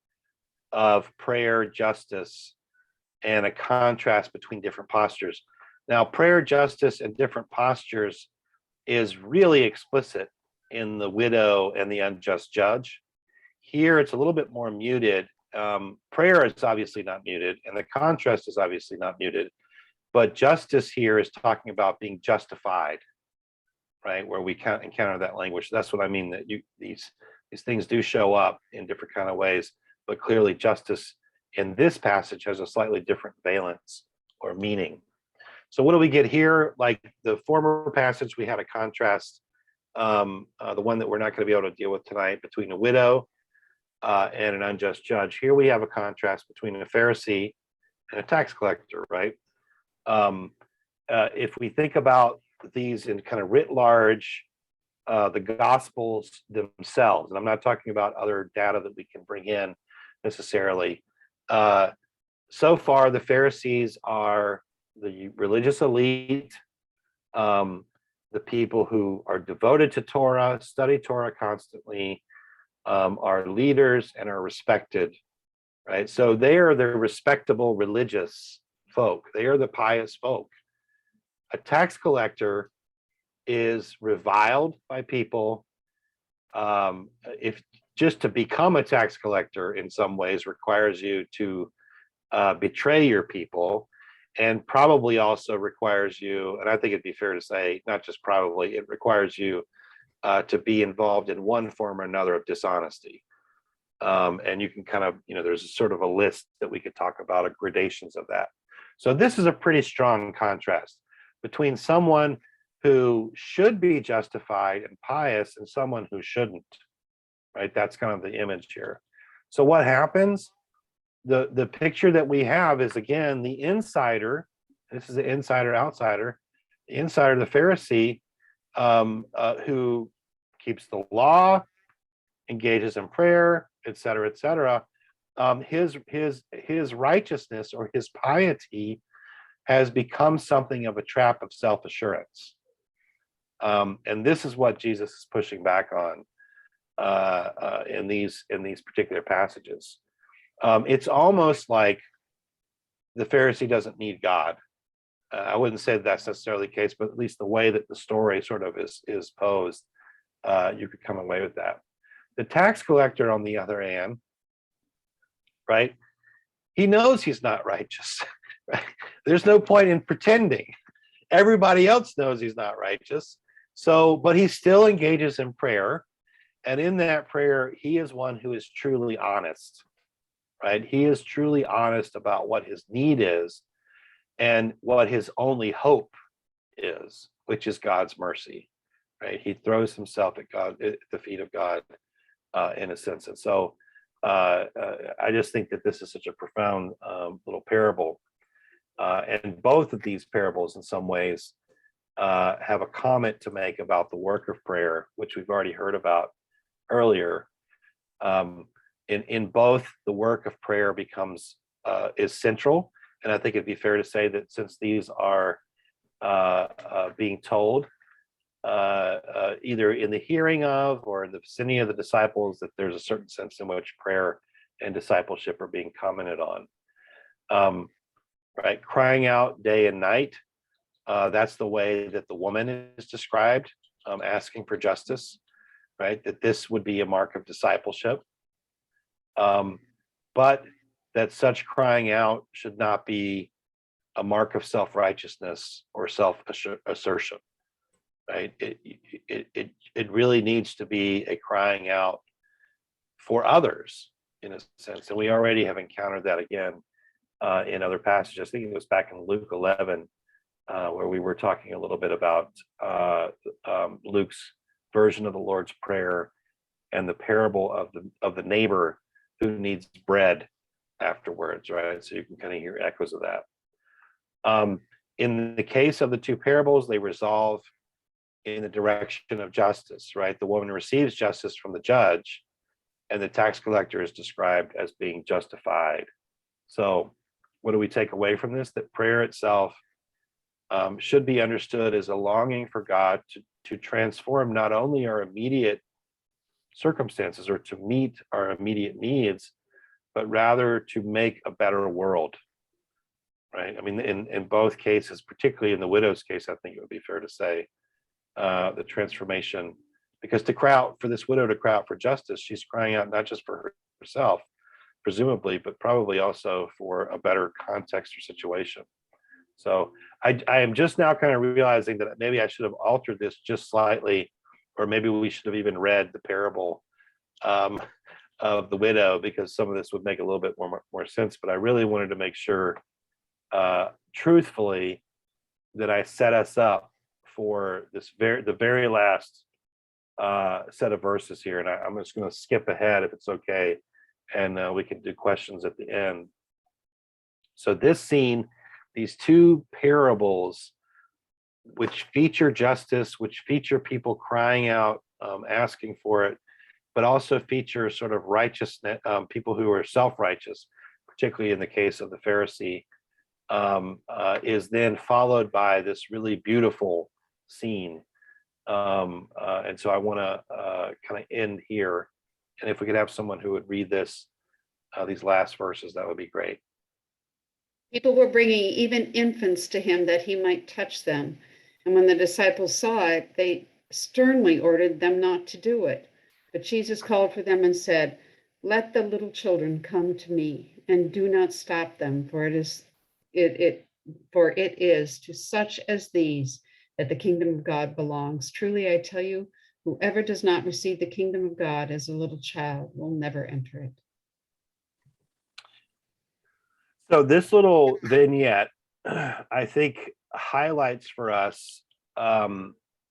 of prayer, justice, and a contrast between different postures. Now, prayer, justice, and different postures is really explicit in the widow and the unjust judge. Here, it's a little bit more muted. Prayer is obviously not muted, and the contrast is obviously not muted. But justice here is talking about being justified, right? Where we can't encounter that language. That's what I mean, that these things do show up in different kind of ways, but clearly justice in this passage has a slightly different valence or meaning. So what do we get here? Like the former passage, we had a contrast, the one that we're not going to be able to deal with tonight, between a widow and an unjust judge. Here we have a contrast between a Pharisee and a tax collector, right? If we think about these in kind of writ large, the Gospels themselves, and I'm not talking about other data that we can bring in necessarily. So far, the Pharisees are the religious elite, the people who are devoted to Torah, study Torah constantly, are leaders and are respected, right? So they are the respectable religious folk. They are the pious folk. A tax collector is reviled by people. If just to become a tax collector in some ways requires you to betray your people, and probably also requires you, and I think it'd be fair to say, not just probably, it requires you to be involved in one form or another of dishonesty. And you can kind of, there's sort of a list that we could talk about of gradations of that. So this is a pretty strong contrast between someone who should be justified and pious and someone who shouldn't, right? That's kind of the image here. So what happens? The picture that we have is, again, the insider. This is the insider outsider. The insider, the Pharisee, who keeps the law, engages in prayer, et cetera, et cetera. His righteousness or his piety has become something of a trap of self-assurance. And this is what Jesus is pushing back on in these particular passages. It's almost like the Pharisee doesn't need God. I wouldn't say that's necessarily the case, but at least the way that the story sort of is posed, you could come away with that. The tax collector, on the other hand, right? He knows he's not righteous. Right? There's no point in pretending. Everybody else knows he's not righteous. So, but he still engages in prayer. And in that prayer, he is one who is truly honest, right? He is truly honest about what his need is and what his only hope is, which is God's mercy, right? He throws himself at the feet of God, in a sense. And so I just think that this is such a profound little parable. And both of these parables, in some ways, have a comment to make about the work of prayer, which we've already heard about earlier. In both, the work of prayer is central, and I think it'd be fair to say that since these are being told either in the hearing of or in the vicinity of the disciples, that there's a certain sense in which prayer and discipleship are being commented on. Right, crying out day and night. That's the way that the woman is described, asking for justice, right? That this would be a mark of discipleship. But that such crying out should not be a mark of self-righteousness or self-assertion, right? It really needs to be a crying out for others, in a sense. And we already have encountered that again in other passages. I think it was back in Luke 11, where we were talking a little bit about Luke's version of the Lord's Prayer and the parable of the neighbor who needs bread afterwards, right? So you can kind of hear echoes of that. In the case of the two parables, they resolve in the direction of justice, right? The woman receives justice from the judge, and the tax collector is described as being justified. So what do we take away from this? That prayer itself should be understood as a longing for God to transform not only our immediate circumstances or to meet our immediate needs, but rather to make a better world, right? I mean, in both cases, particularly in the widow's case, I think it would be fair to say the transformation, because to cry out for this widow to cry out for justice, she's crying out not just for herself, presumably, but probably also for a better context or situation. So I am just now kind of realizing that maybe I should have altered this just slightly, or maybe we should have even read the parable of the widow, because some of this would make a little bit more sense. But I really wanted to make sure, truthfully, that I set us up for the very last set of verses here. And I'm just going to skip ahead if it's okay, and we can do questions at the end. So this scene, these two parables, which feature justice, which feature people crying out, asking for it, but also feature sort of righteousness, people who are self-righteous, particularly in the case of the Pharisee, is then followed by this really beautiful scene. And so I want to kind of end here. And if we could have someone who would read this, these last verses, that would be great. People were bringing even infants to him that he might touch them. And when the disciples saw it, they sternly ordered them not to do it. But Jesus called for them and said, "Let the little children come to me, and do not stop them, for it is to such as these that the kingdom of God belongs. Truly I tell you, whoever does not receive the kingdom of God as a little child will never enter it." So this little vignette, I think, highlights for us,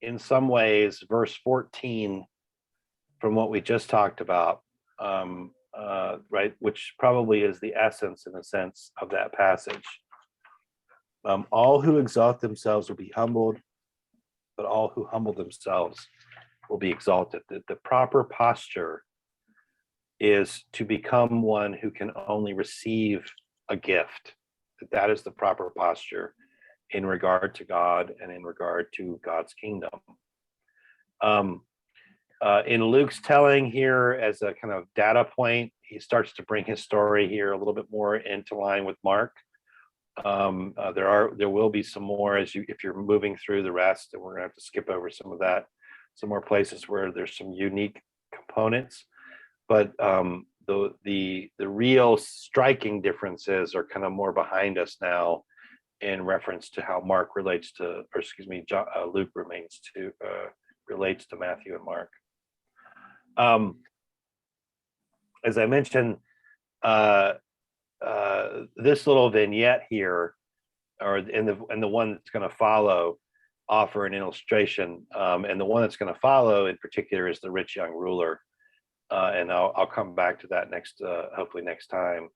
in some ways, verse 14 from what we just talked about, right, which probably is the essence, in a sense, of that passage. All who exalt themselves will be humbled, but all who humble themselves will be exalted. The proper posture is to become one who can only receive a gift. That is the proper posture in regard to God and in regard to God's kingdom. In Luke's telling here, as a kind of data point, he starts to bring his story here a little bit more into line with Mark. There will be some more if you're moving through the rest, and we're gonna have to skip over some of that, some more places where there's some unique components. But the real striking differences are kind of more behind us now, in reference to how Mark relates to, or excuse me, Luke relates to Matthew and Mark. As I mentioned, this little vignette here, or and the one that's going to follow, offer an illustration, and the one that's going to follow in particular is the rich young ruler, and I'll come back to that next, hopefully next time.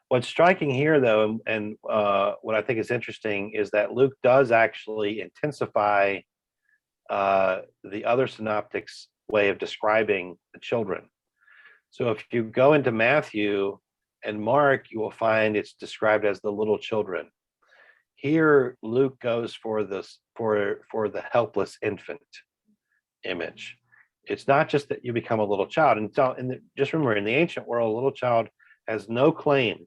What's striking here, though, and what I think is interesting, is that Luke does actually intensify the other synoptics' way of describing the children. So if you go into Matthew and Mark, you will find it's described as the little children. here Luke goes for this for the helpless infant image. It's not just that you become a little child, and just remember, in the ancient world, a little child has no claim,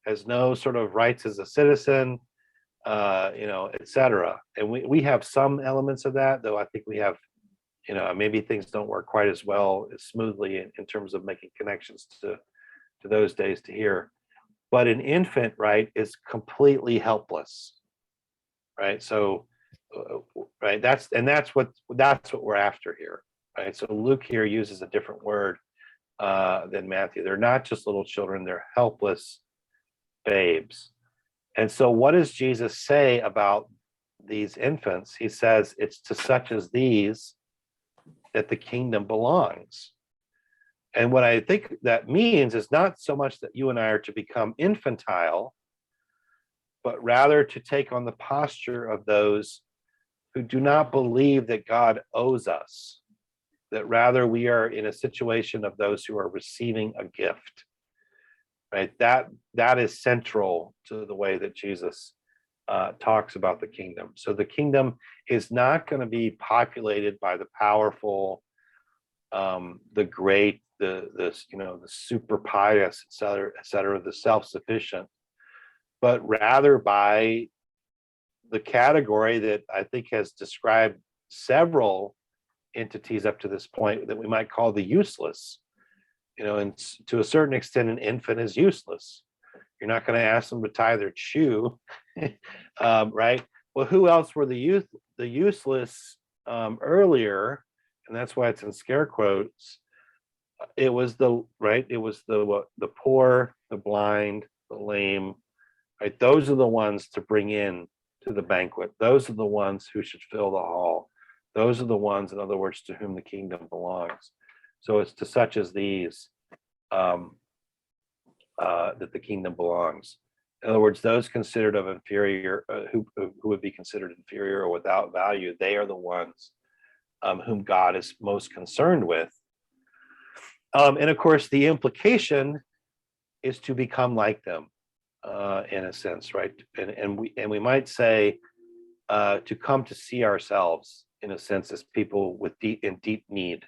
has no sort of rights as a citizen, etc. And we have some elements of that, though I think we have, maybe things don't work quite as well, as smoothly in terms of making connections to those days to here. But an infant, right, is completely helpless, right? So, right, that's what we're after here, right? So Luke here uses a different word than Matthew. They're not just little children; they're helpless babes. And so, what does Jesus say about these infants? He says, "It's to such as these that the kingdom belongs." And what I think that means is not so much that you and I are to become infantile, but rather to take on the posture of those who do not believe that God owes us, that rather we are in a situation of those who are receiving a gift, right? That is central to the way that Jesus talks about the kingdom. So the kingdom is not going to be populated by the powerful, the great, the super pious, et cetera, the self-sufficient, but rather by the category that I think has described several entities up to this point that we might call the useless. And to a certain extent, an infant is useless. You're not going to ask them to tie their shoe, right? Well, who else were the useless earlier? And that's why it's in scare quotes. It was the poor, the blind, the lame, right? Those are the ones to bring in to the banquet. Those are the ones who should fill the hall. Those are the ones, in other words, to whom the kingdom belongs. So it's to such as these that the kingdom belongs. In other words, those considered of inferior, who would be considered inferior or without value, they are the ones whom God is most concerned with. And of course, the implication is to become like them, in a sense, right? And we might say to come to see ourselves, in a sense, as people with deep need.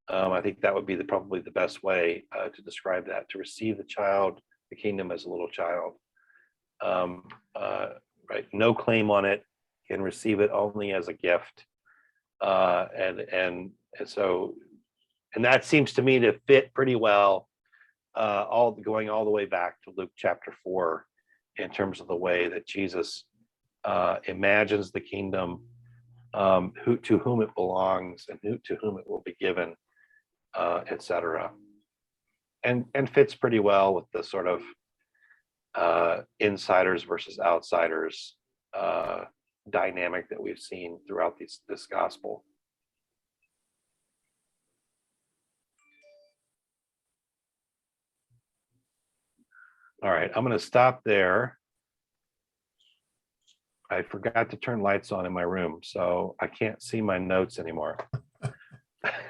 I think that would be probably the best way to describe that: to receive the kingdom as a little child, right? No claim on it, can receive it only as a gift, and that seems to me to fit pretty well, going all the way back to Luke chapter 4, in terms of the way that Jesus imagines the kingdom, to whom it belongs, and to whom it will be given, etc. And fits pretty well with the sort of insiders versus outsiders dynamic that we've seen throughout this gospel. All right, I'm going to stop there. I forgot to turn lights on in my room, so I can't see my notes anymore.